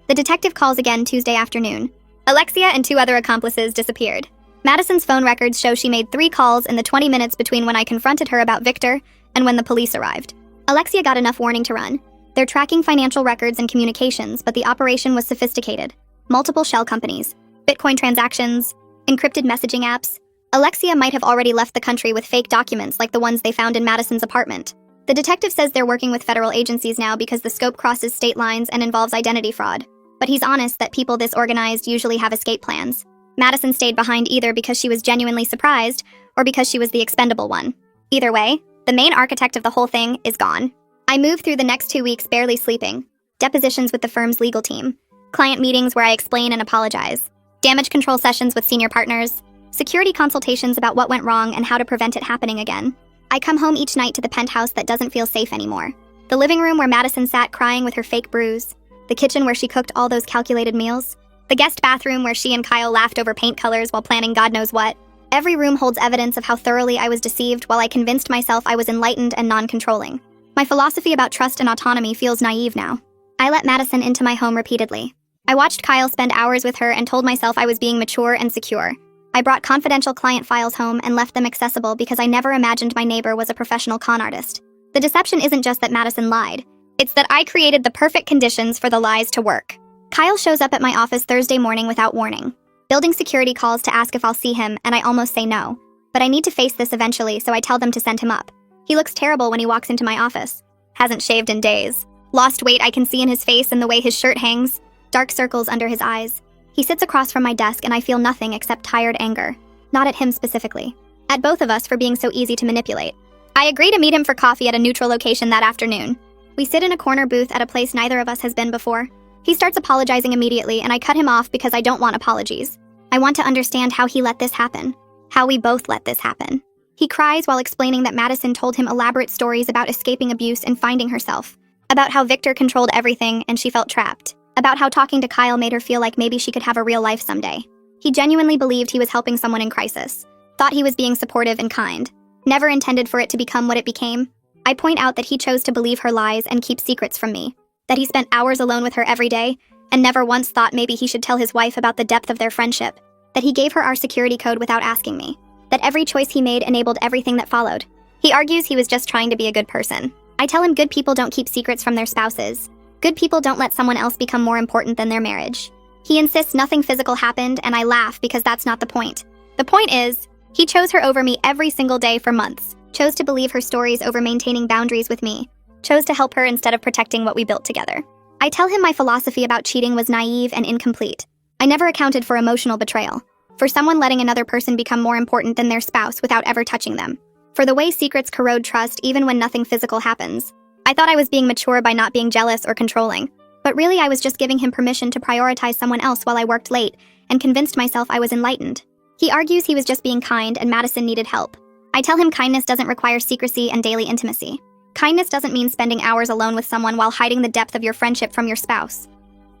Speaker 1: The detective calls again Tuesday afternoon. Alexia and 2 other accomplices disappeared. Madison's phone records show she made 3 calls in the 20 minutes between when I confronted her about Victor and when the police arrived. Alexia got enough warning to run. They're tracking financial records and communications, but the operation was sophisticated. Multiple shell companies, Bitcoin transactions, encrypted messaging apps. Alexia might have already left the country with fake documents like the ones they found in Madison's apartment. The detective says they're working with federal agencies now because the scope crosses state lines and involves identity fraud. But he's honest that people this organized usually have escape plans. Madison stayed behind either because she was genuinely surprised or because she was the expendable one. Either way, the main architect of the whole thing is gone. I move through the next 2 weeks barely sleeping. Depositions with the firm's legal team. Client meetings where I explain and apologize. Damage control sessions with senior partners. Security consultations about what went wrong and how to prevent it happening again. I come home each night to the penthouse that doesn't feel safe anymore. The living room where Madison sat crying with her fake bruise. The kitchen where she cooked all those calculated meals. The guest bathroom where she and Kyle laughed over paint colors while planning God knows what. Every room holds evidence of how thoroughly I was deceived while I convinced myself I was enlightened and non-controlling. My philosophy about trust and autonomy feels naive now. I let Madison into my home repeatedly. I watched Kyle spend hours with her and told myself I was being mature and secure. I brought confidential client files home and left them accessible because I never imagined my neighbor was a professional con artist. The deception isn't just that Madison lied. It's that I created the perfect conditions for the lies to work. Kyle shows up at my office Thursday morning without warning. Building security calls to ask if I'll see him, and I almost say no. But I need to face this eventually, so I tell them to send him up. He looks terrible when he walks into my office. Hasn't shaved in days. Lost weight I can see in his face and the way his shirt hangs. Dark circles under his eyes. He sits across from my desk and I feel nothing except tired anger. Not at him specifically. At both of us for being so easy to manipulate. I agree to meet him for coffee at a neutral location that afternoon. We sit in a corner booth at a place neither of us has been before. He starts apologizing immediately and I cut him off because I don't want apologies. I want to understand how he let this happen. How we both let this happen. He cries while explaining that Madison told him elaborate stories about escaping abuse and finding herself. About how Victor controlled everything and she felt trapped. About how talking to Kyle made her feel like maybe she could have a real life someday. He genuinely believed he was helping someone in crisis. Thought he was being supportive and kind. Never intended for it to become what it became. I point out that he chose to believe her lies and keep secrets from me. That he spent hours alone with her every day, and never once thought maybe he should tell his wife about the depth of their friendship. That he gave her our security code without asking me. That every choice he made enabled everything that followed. He argues he was just trying to be a good person. I tell him good people don't keep secrets from their spouses. Good people don't let someone else become more important than their marriage. He insists nothing physical happened, and I laugh because that's not the point. The point is, he chose her over me every single day for months. Chose to believe her stories over maintaining boundaries with me. Chose to help her instead of protecting what we built together. I tell him my philosophy about cheating was naive and incomplete. I never accounted for emotional betrayal. For someone letting another person become more important than their spouse without ever touching them. For the way secrets corrode trust even when nothing physical happens. I thought I was being mature by not being jealous or controlling. But really I was just giving him permission to prioritize someone else while I worked late and convinced myself I was enlightened. He argues he was just being kind and Madison needed help. I tell him kindness doesn't require secrecy and daily intimacy. Kindness doesn't mean spending hours alone with someone while hiding the depth of your friendship from your spouse.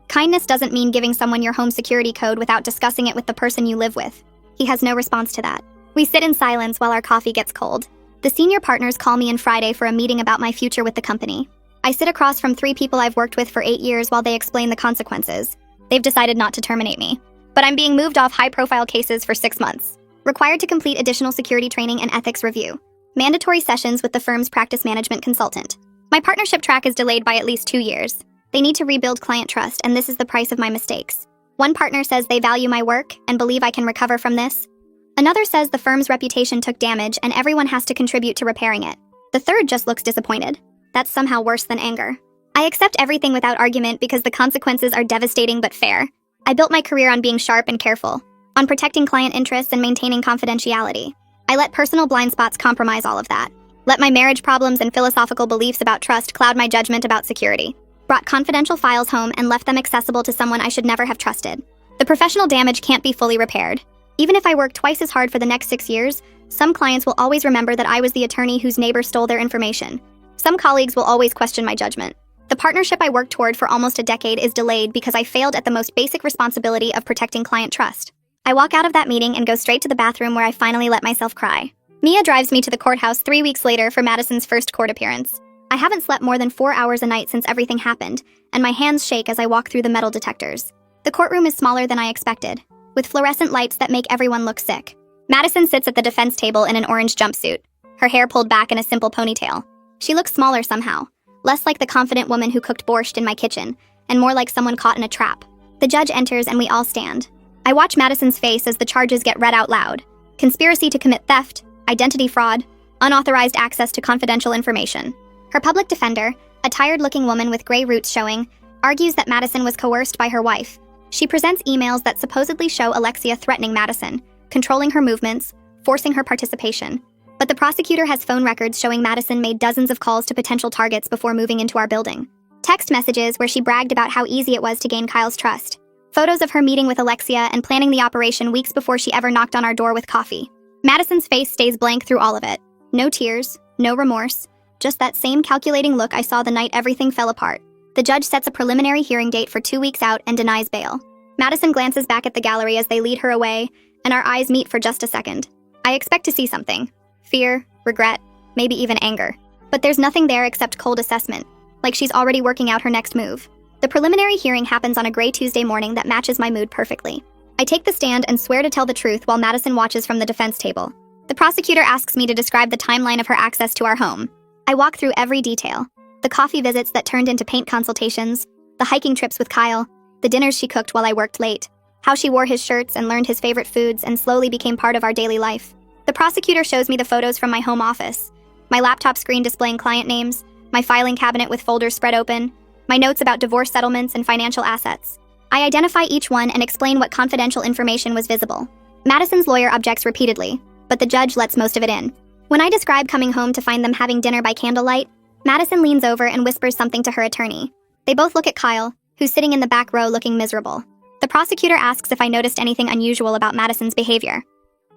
Speaker 1: Kindness doesn't mean giving someone your home security code without discussing it with the person you live with. He has no response to that. We sit in silence while our coffee gets cold. The senior partners call me on Friday for a meeting about my future with the company. I sit across from 3 people I've worked with for 8 years while they explain the consequences. They've decided not to terminate me. But I'm being moved off high-profile cases for 6 months. Required to complete additional security training and ethics review. Mandatory sessions with the firm's practice management consultant. My partnership track is delayed by at least 2 years. They need to rebuild client trust, and this is the price of my mistakes. One partner says they value my work and believe I can recover from this. Another says the firm's reputation took damage and everyone has to contribute to repairing it. The third just looks disappointed. That's somehow worse than anger. I accept everything without argument because the consequences are devastating but fair. I built my career on being sharp and careful, on protecting client interests and maintaining confidentiality. I let personal blind spots compromise all of that. Let my marriage problems and philosophical beliefs about trust cloud my judgment about security. Brought confidential files home and left them accessible to someone I should never have trusted. The professional damage can't be fully repaired. Even if I work twice as hard for the next 6 years, some clients will always remember that I was the attorney whose neighbor stole their information. Some colleagues will always question my judgment. The partnership I worked toward for almost a decade is delayed because I failed at the most basic responsibility of protecting client trust. I walk out of that meeting and go straight to the bathroom where I finally let myself cry. Mia drives me to the courthouse 3 weeks later for Madison's first court appearance. I haven't slept more than 4 hours a night since everything happened, and my hands shake as I walk through the metal detectors. The courtroom is smaller than I expected, with fluorescent lights that make everyone look sick. Madison sits at the defense table in an orange jumpsuit, her hair pulled back in a simple ponytail. She looks smaller somehow, less like the confident woman who cooked borscht in my kitchen, and more like someone caught in a trap. The judge enters and we all stand. I watch Madison's face as the charges get read out loud. Conspiracy to commit theft, identity fraud, unauthorized access to confidential information. Her public defender, a tired-looking woman with gray roots showing, argues that Madison was coerced by her wife. She presents emails that supposedly show Alexia threatening Madison, controlling her movements, forcing her participation. But the prosecutor has phone records showing Madison made dozens of calls to potential targets before moving into our building. Text messages where she bragged about how easy it was to gain Kyle's trust. Photos of her meeting with Alexia and planning the operation weeks before she ever knocked on our door with coffee. Madison's face stays blank through all of it. No tears, no remorse, just that same calculating look I saw the night everything fell apart. The judge sets a preliminary hearing date for 2 weeks out and denies bail. Madison glances back at the gallery as they lead her away, and our eyes meet for just a second. I expect to see something. Fear, regret, maybe even anger. But there's nothing there except cold assessment, like she's already working out her next move. The preliminary hearing happens on a gray Tuesday morning that matches my mood perfectly. I take the stand and swear to tell the truth while Madison watches from the defense table. The prosecutor asks me to describe the timeline of her access to our home. I walk through every detail. The coffee visits that turned into paint consultations, the hiking trips with Kyle, the dinners she cooked while I worked late, how she wore his shirts and learned his favorite foods and slowly became part of our daily life. The prosecutor shows me the photos from my home office, my laptop screen displaying client names, my filing cabinet with folders spread open, my notes about divorce settlements and financial assets. I identify each one and explain what confidential information was visible. Madison's lawyer objects repeatedly, but the judge lets most of it in. When I describe coming home to find them having dinner by candlelight, Madison leans over and whispers something to her attorney. They both look at Kyle, who's sitting in the back row looking miserable. The prosecutor asks if I noticed anything unusual about Madison's behavior.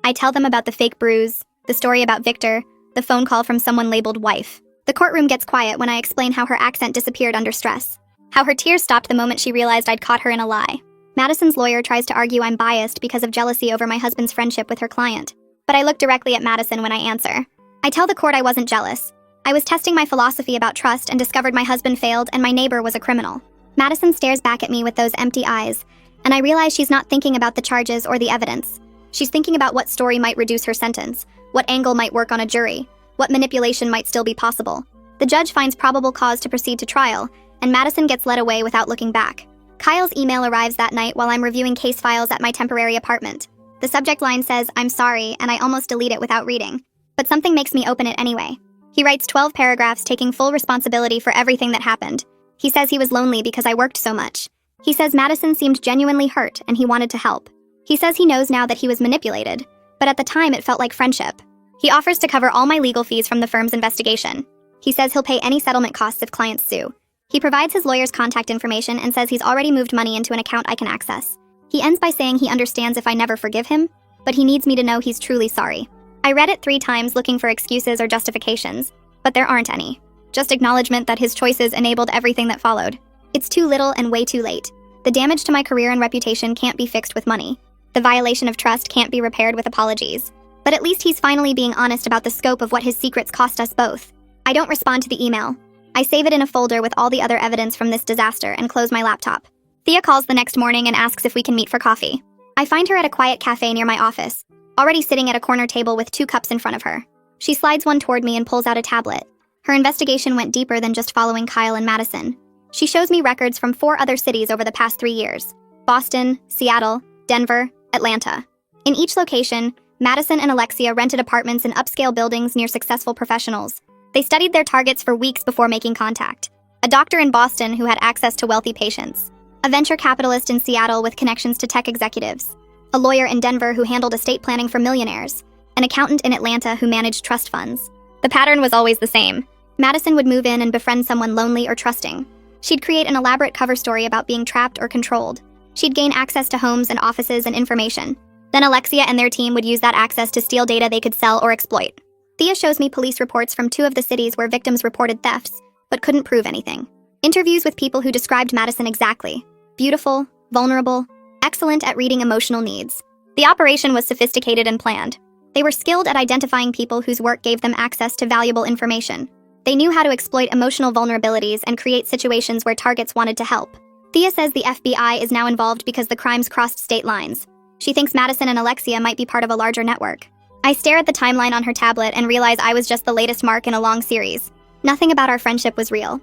Speaker 1: I tell them about the fake bruise, the story about Victor, the phone call from someone labeled wife. The courtroom gets quiet when I explain how her accent disappeared under stress, how her tears stopped the moment she realized I'd caught her in a lie. Madison's lawyer tries to argue I'm biased because of jealousy over my husband's friendship with her client. But I look directly at Madison when I answer. I tell the court I wasn't jealous. I was testing my philosophy about trust and discovered my husband failed and my neighbor was a criminal. Madison stares back at me with those empty eyes, and I realize she's not thinking about the charges or the evidence. She's thinking about what story might reduce her sentence, what angle might work on a jury, what manipulation might still be possible. The judge finds probable cause to proceed to trial, and Madison gets led away without looking back. Kyle's email arrives that night while I'm reviewing case files at my temporary apartment. The subject line says, "I'm sorry," and I almost delete it without reading. But something makes me open it anyway. He writes 12 paragraphs taking full responsibility for everything that happened. He says he was lonely because I worked so much. He says Madison seemed genuinely hurt and he wanted to help. He says he knows now that he was manipulated, but at the time it felt like friendship. He offers to cover all my legal fees from the firm's investigation. He says he'll pay any settlement costs if clients sue. He provides his lawyer's contact information and says he's already moved money into an account I can access. He ends by saying he understands if I never forgive him, but he needs me to know he's truly sorry. I read it 3 times looking for excuses or justifications, but there aren't any. Just acknowledgement that his choices enabled everything that followed. It's too little and way too late. The damage to my career and reputation can't be fixed with money. The violation of trust can't be repaired with apologies. But at least he's finally being honest about the scope of what his secrets cost us both. I don't respond to the email. I save it in a folder with all the other evidence from this disaster and close my laptop. Thea calls the next morning and asks if we can meet for coffee. I find her at a quiet cafe near my office, already sitting at a corner table with 2 cups in front of her. She slides one toward me and pulls out a tablet. Her investigation went deeper than just following Kyle and Madison. She shows me records from 4 other cities over the past 3 years: Boston, Seattle, Denver, Atlanta. In each location, Madison and Alexia rented apartments in upscale buildings near successful professionals. They studied their targets for weeks before making contact. A doctor in Boston who had access to wealthy patients. A venture capitalist in Seattle with connections to tech executives. A lawyer in Denver who handled estate planning for millionaires. An accountant in Atlanta who managed trust funds. The pattern was always the same. Madison would move in and befriend someone lonely or trusting. She'd create an elaborate cover story about being trapped or controlled. She'd gain access to homes and offices and information. Then Alexia and their team would use that access to steal data they could sell or exploit. Thea shows me police reports from 2 of the cities where victims reported thefts, but couldn't prove anything. Interviews with people who described Madison exactly. Beautiful, vulnerable, excellent at reading emotional needs. The operation was sophisticated and planned. They were skilled at identifying people whose work gave them access to valuable information. They knew how to exploit emotional vulnerabilities and create situations where targets wanted to help. Thea says the FBI is now involved because the crimes crossed state lines. She thinks Madison and Alexia might be part of a larger network. I stare at the timeline on her tablet and realize I was just the latest mark in a long series. Nothing about our friendship was real.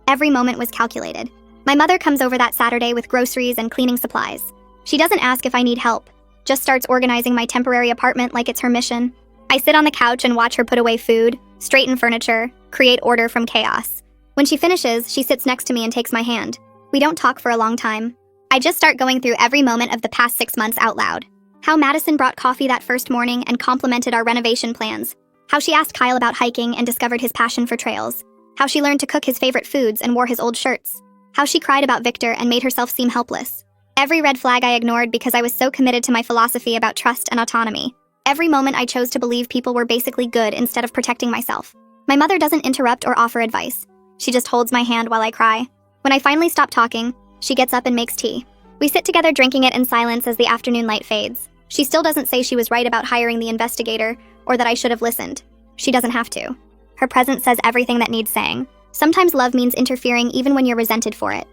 Speaker 1: Every moment was calculated. My mother comes over that Saturday with groceries and cleaning supplies. She doesn't ask if I need help, just starts organizing my temporary apartment like it's her mission. I sit on the couch and watch her put away food, straighten furniture, create order from chaos. When she finishes, she sits next to me and takes my hand. We don't talk for a long time. I just start going through every moment of the past 6 months out loud. How Madison brought coffee that first morning and complimented our renovation plans. How she asked Kyle about hiking and discovered his passion for trails. How she learned to cook his favorite foods and wore his old shirts. How she cried about Victor and made herself seem helpless. Every red flag I ignored because I was so committed to my philosophy about trust and autonomy. Every moment I chose to believe people were basically good instead of protecting myself. My mother doesn't interrupt or offer advice. She just holds my hand while I cry. When I finally stop talking, she gets up and makes tea. We sit together drinking it in silence as the afternoon light fades. She still doesn't say she was right about hiring the investigator or that I should have listened. She doesn't have to. Her presence says everything that needs saying. Sometimes love means interfering even when you're resented for it.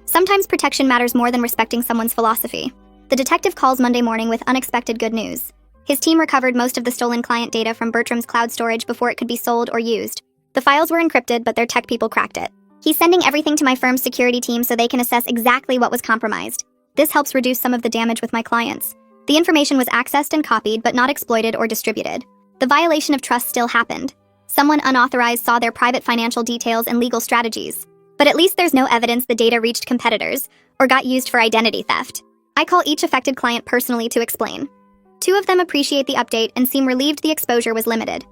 Speaker 1: Sometimes protection matters more than respecting someone's philosophy. The detective calls Monday morning with unexpected good news. His team recovered most of the stolen client data from Bertram's cloud storage before it could be sold or used. The files were encrypted, but their tech people cracked it. He's sending everything to my firm's security team so they can assess exactly what was compromised. This helps reduce some of the damage with my clients. The information was accessed and copied, but not exploited or distributed. The violation of trust still happened. Someone unauthorized saw their private financial details and legal strategies. But at least there's no evidence the data reached competitors or got used for identity theft. I call each affected client personally to explain. 2 of them appreciate the update and seem relieved the exposure was limited.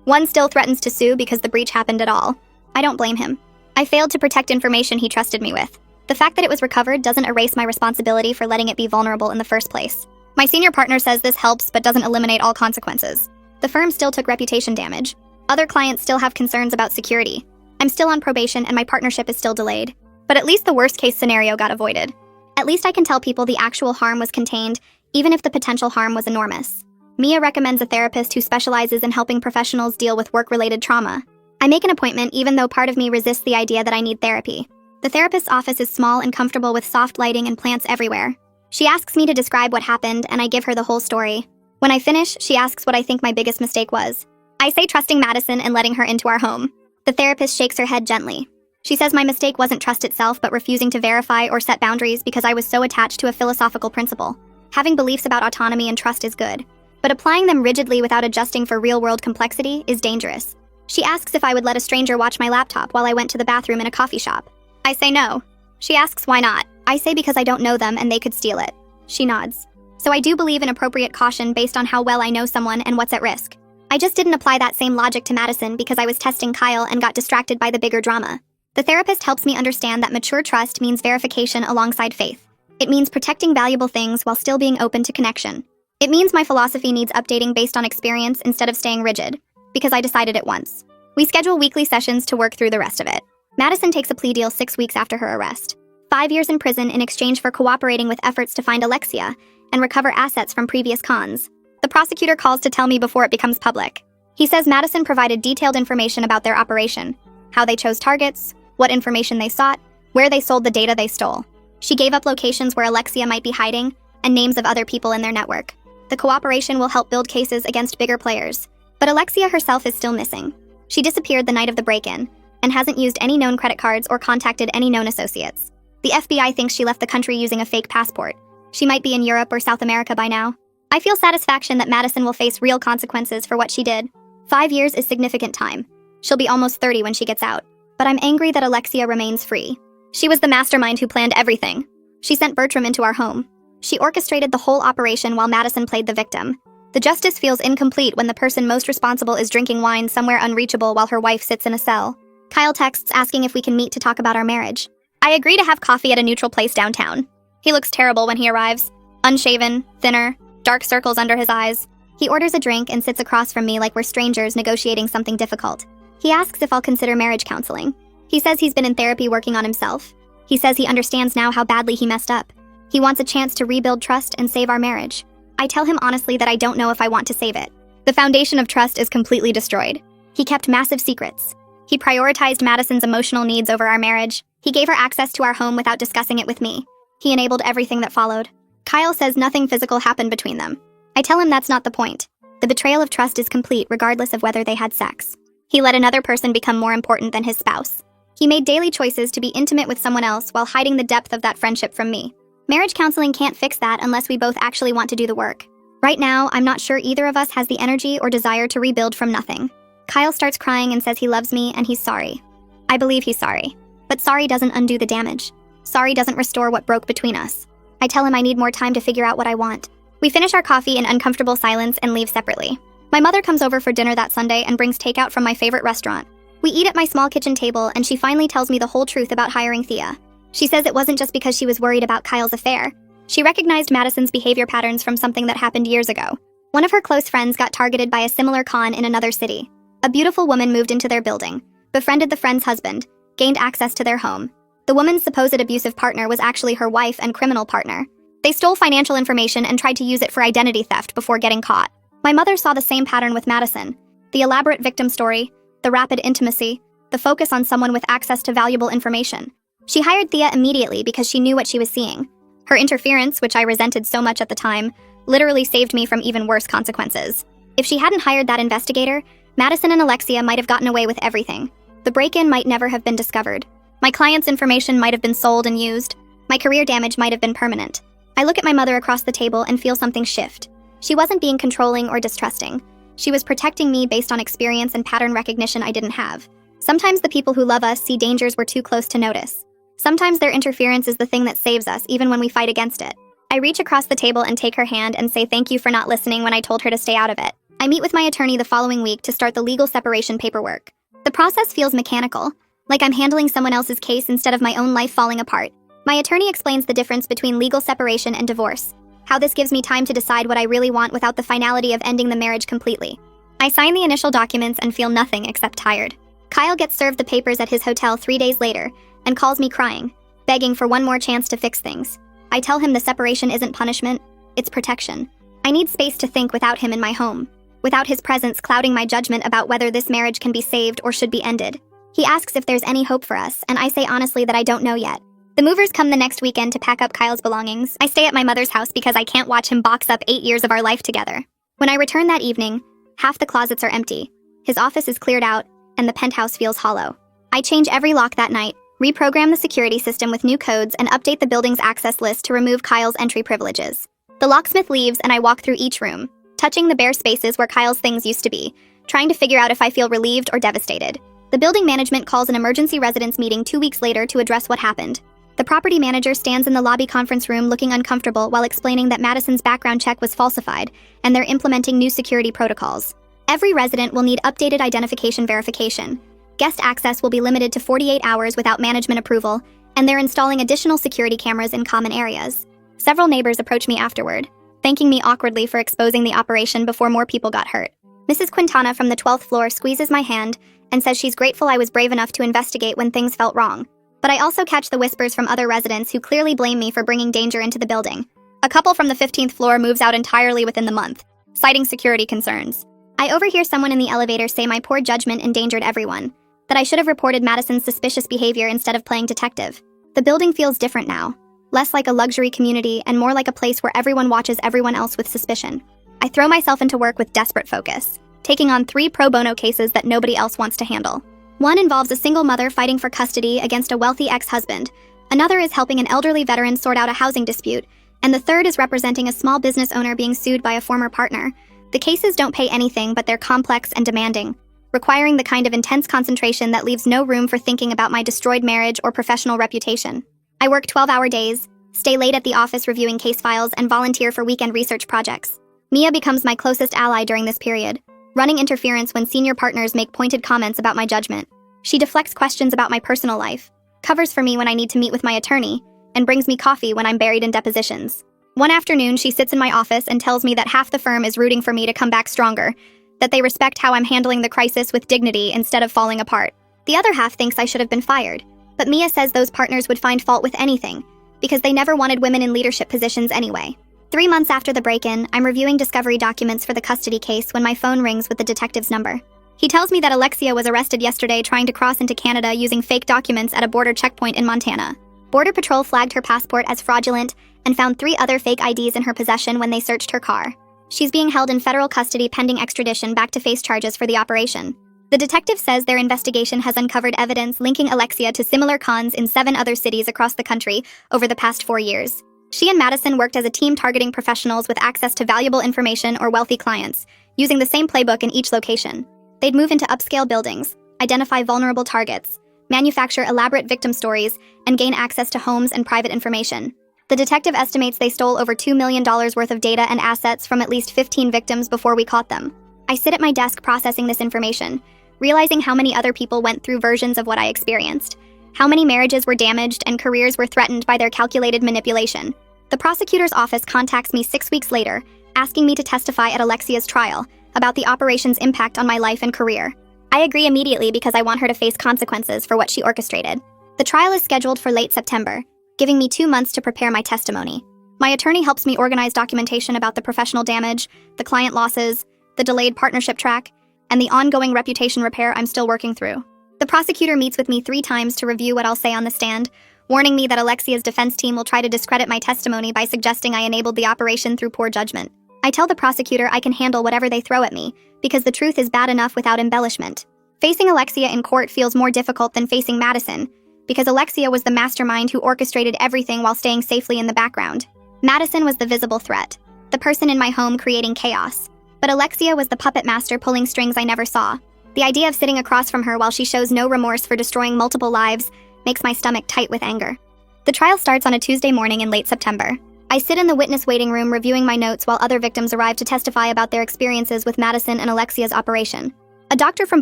Speaker 1: 1 still threatens to sue because the breach happened at all. I don't blame him. I failed to protect information he trusted me with. The fact that it was recovered doesn't erase my responsibility for letting it be vulnerable in the first place. My senior partner says this helps but doesn't eliminate all consequences. The firm still took reputation damage. Other clients still have concerns about security. I'm still on probation and my partnership is still delayed. But at least the worst-case scenario got avoided. At least I can tell people the actual harm was contained, even if the potential harm was enormous. Mia recommends a therapist who specializes in helping professionals deal with work-related trauma. I make an appointment even though part of me resists the idea that I need therapy. The therapist's office is small and comfortable with soft lighting and plants everywhere. She asks me to describe what happened and I give her the whole story. When I finish, she asks what I think my biggest mistake was. I say trusting Madison and letting her into our home. The therapist shakes her head gently. She says my mistake wasn't trust itself but refusing to verify or set boundaries because I was so attached to a philosophical principle. Having beliefs about autonomy and trust is good, but applying them rigidly without adjusting for real-world complexity is dangerous. She asks if I would let a stranger watch my laptop while I went to the bathroom in a coffee shop. I say no. She asks why not. I say because I don't know them and they could steal it. She nods. So I do believe in appropriate caution based on how well I know someone and what's at risk. I just didn't apply that same logic to Madison because I was testing Kyle and got distracted by the bigger drama. The therapist helps me understand that mature trust means verification alongside faith. It means protecting valuable things while still being open to connection. It means my philosophy needs updating based on experience instead of staying rigid, because I decided it once. We schedule weekly sessions to work through the rest of it. Madison takes a plea deal 6 weeks after her arrest. 5 years in prison in exchange for cooperating with efforts to find Alexia and recover assets from previous cons. The prosecutor calls to tell me before it becomes public. He says Madison provided detailed information about their operation, how they chose targets, what information they sought, where they sold the data they stole. She gave up locations where Alexia might be hiding and names of other people in their network. The cooperation will help build cases against bigger players. But Alexia herself is still missing. She disappeared the night of the break-in and hasn't used any known credit cards or contacted any known associates. The FBI thinks she left the country using a fake passport. She might be in Europe or South America by now. I feel satisfaction that Madison will face real consequences for what she did. 5 years is significant time. She'll be almost 30 when she gets out. But I'm angry that Alexia remains free. She was the mastermind who planned everything. She sent Bertram into our home. She orchestrated the whole operation while Madison played the victim. The justice feels incomplete when the person most responsible is drinking wine somewhere unreachable while her wife sits in a cell. Kyle texts asking if we can meet to talk about our marriage. I agree to have coffee at a neutral place downtown. He looks terrible when he arrives. Unshaven, thinner, dark circles under his eyes. He orders a drink and sits across from me like we're strangers negotiating something difficult. He asks if I'll consider marriage counseling. He says he's been in therapy working on himself. He says he understands now how badly he messed up. He wants a chance to rebuild trust and save our marriage. I tell him honestly that I don't know if I want to save it. The foundation of trust is completely destroyed. He kept massive secrets. He prioritized Madison's emotional needs over our marriage. He gave her access to our home without discussing it with me. He enabled everything that followed. Kyle says nothing physical happened between them. I tell him that's not the point. The betrayal of trust is complete regardless of whether they had sex. He let another person become more important than his spouse. He made daily choices to be intimate with someone else while hiding the depth of that friendship from me. Marriage counseling can't fix that unless we both actually want to do the work. Right now, I'm not sure either of us has the energy or desire to rebuild from nothing. Kyle starts crying and says he loves me and he's sorry. I believe he's sorry. But sorry doesn't undo the damage. Sorry doesn't restore what broke between us. I tell him I need more time to figure out what I want. We finish our coffee in uncomfortable silence and leave separately. My mother comes over for dinner that Sunday and brings takeout from my favorite restaurant. We eat at my small kitchen table and she finally tells me the whole truth about hiring Thea. She says it wasn't just because she was worried about Kyle's affair. She recognized Madison's behavior patterns from something that happened years ago. One of her close friends got targeted by a similar con in another city. A beautiful woman moved into their building, befriended the friend's husband, gained access to their home. The woman's supposed abusive partner was actually her wife and criminal partner. They stole financial information and tried to use it for identity theft before getting caught. My mother saw the same pattern with Madison. The elaborate victim story, the rapid intimacy, the focus on someone with access to valuable information. She hired Thea immediately because she knew what she was seeing. Her interference, which I resented so much at the time, literally saved me from even worse consequences. If she hadn't hired that investigator, Madison and Alexia might have gotten away with everything. The break-in might never have been discovered. My client's information might have been sold and used. My career damage might have been permanent. I look at my mother across the table and feel something shift. She wasn't being controlling or distrusting. She was protecting me based on experience and pattern recognition I didn't have. Sometimes the people who love us see dangers we're too close to notice. Sometimes their interference is the thing that saves us, even when we fight against it. I reach across the table and take her hand and say thank you for not listening when I told her to stay out of it. I meet with my attorney the following week to start the legal separation paperwork. The process feels mechanical, like I'm handling someone else's case instead of my own life falling apart. My attorney explains the difference between legal separation and divorce, how this gives me time to decide what I really want without the finality of ending the marriage completely. I sign the initial documents and feel nothing except tired. Kyle gets served the papers at his hotel 3 days later and calls me crying, begging for one more chance to fix things. I tell him the separation isn't punishment, it's protection. I need space to think without him in my home, without his presence clouding my judgment about whether this marriage can be saved or should be ended. He asks if there's any hope for us, and I say honestly that I don't know yet. The movers come the next weekend to pack up Kyle's belongings. I stay at my mother's house because I can't watch him box up 8 years of our life together. When I return that evening, half the closets are empty. His office is cleared out, and the penthouse feels hollow. I change every lock that night, reprogram the security system with new codes, and update the building's access list to remove Kyle's entry privileges. The locksmith leaves, and I walk through each room, touching the bare spaces where Kyle's things used to be, trying to figure out if I feel relieved or devastated. The building management calls an emergency residence meeting 2 weeks later to address what happened. The property manager stands in the lobby conference room looking uncomfortable while explaining that Madison's background check was falsified and they're implementing new security protocols. Every resident will need updated identification verification. Guest access will be limited to 48 hours without management approval, and they're installing additional security cameras in common areas. Several neighbors approach me afterward, thanking me awkwardly for exposing the operation before more people got hurt. Mrs. Quintana from the 12th floor squeezes my hand and says she's grateful I was brave enough to investigate when things felt wrong. But I also catch the whispers from other residents who clearly blame me for bringing danger into the building. A couple from the 15th floor moves out entirely within the month, citing security concerns. I overhear someone in the elevator say my poor judgment endangered everyone, that I should have reported Madison's suspicious behavior instead of playing detective. The building feels different now, less like a luxury community and more like a place where everyone watches everyone else with suspicion. I throw myself into work with desperate focus, taking on 3 pro bono cases that nobody else wants to handle. One involves a single mother fighting for custody against a wealthy ex-husband, another is helping an elderly veteran sort out a housing dispute, and the third is representing a small business owner being sued by a former partner. The cases don't pay anything, but they're complex and demanding, requiring the kind of intense concentration that leaves no room for thinking about my destroyed marriage or professional reputation. I work 12-hour days, stay late at the office reviewing case files, and volunteer for weekend research projects. Mia becomes my closest ally during this period, running interference when senior partners make pointed comments about my judgment. She deflects questions about my personal life, covers for me when I need to meet with my attorney, and brings me coffee when I'm buried in depositions. One afternoon, she sits in my office and tells me that half the firm is rooting for me to come back stronger, that they respect how I'm handling the crisis with dignity instead of falling apart. The other half thinks I should have been fired, but Mia says those partners would find fault with anything, because they never wanted women in leadership positions anyway. 3 months after the break-in, I'm reviewing discovery documents for the custody case when my phone rings with the detective's number. He tells me that Alexia was arrested yesterday trying to cross into Canada using fake documents at a border checkpoint in Montana. Border Patrol flagged her passport as fraudulent and found 3 other fake IDs in her possession when they searched her car. She's being held in federal custody pending extradition back to face charges for the operation. The detective says their investigation has uncovered evidence linking Alexia to similar cons in 7 other cities across the country over the past 4 years. She and Madison worked as a team targeting professionals with access to valuable information or wealthy clients, using the same playbook in each location. They'd move into upscale buildings, identify vulnerable targets, manufacture elaborate victim stories, and gain access to homes and private information. The detective estimates they stole over $2 million worth of data and assets from at least 15 victims before we caught them. I sit at my desk processing this information, realizing how many other people went through versions of what I experienced, how many marriages were damaged and careers were threatened by their calculated manipulation. The prosecutor's office contacts me 6 weeks later, asking me to testify at Alexia's trial about the operation's impact on my life and career. I agree immediately because I want her to face consequences for what she orchestrated. The trial is scheduled for late September, giving me 2 months to prepare my testimony. My attorney helps me organize documentation about the professional damage, the client losses, the delayed partnership track, and the ongoing reputation repair I'm still working through. The prosecutor meets with me 3 times to review what I'll say on the stand, warning me that Alexia's defense team will try to discredit my testimony by suggesting I enabled the operation through poor judgment. I tell the prosecutor I can handle whatever they throw at me, because the truth is bad enough without embellishment. Facing Alexia in court feels more difficult than facing Madison, because Alexia was the mastermind who orchestrated everything while staying safely in the background. Madison was the visible threat, the person in my home creating chaos. But Alexia was the puppet master pulling strings I never saw. The idea of sitting across from her while she shows no remorse for destroying multiple lives makes my stomach tight with anger. The trial starts on a Tuesday morning in late September. I sit in the witness waiting room reviewing my notes while other victims arrive to testify about their experiences with Madison and Alexia's operation. A doctor from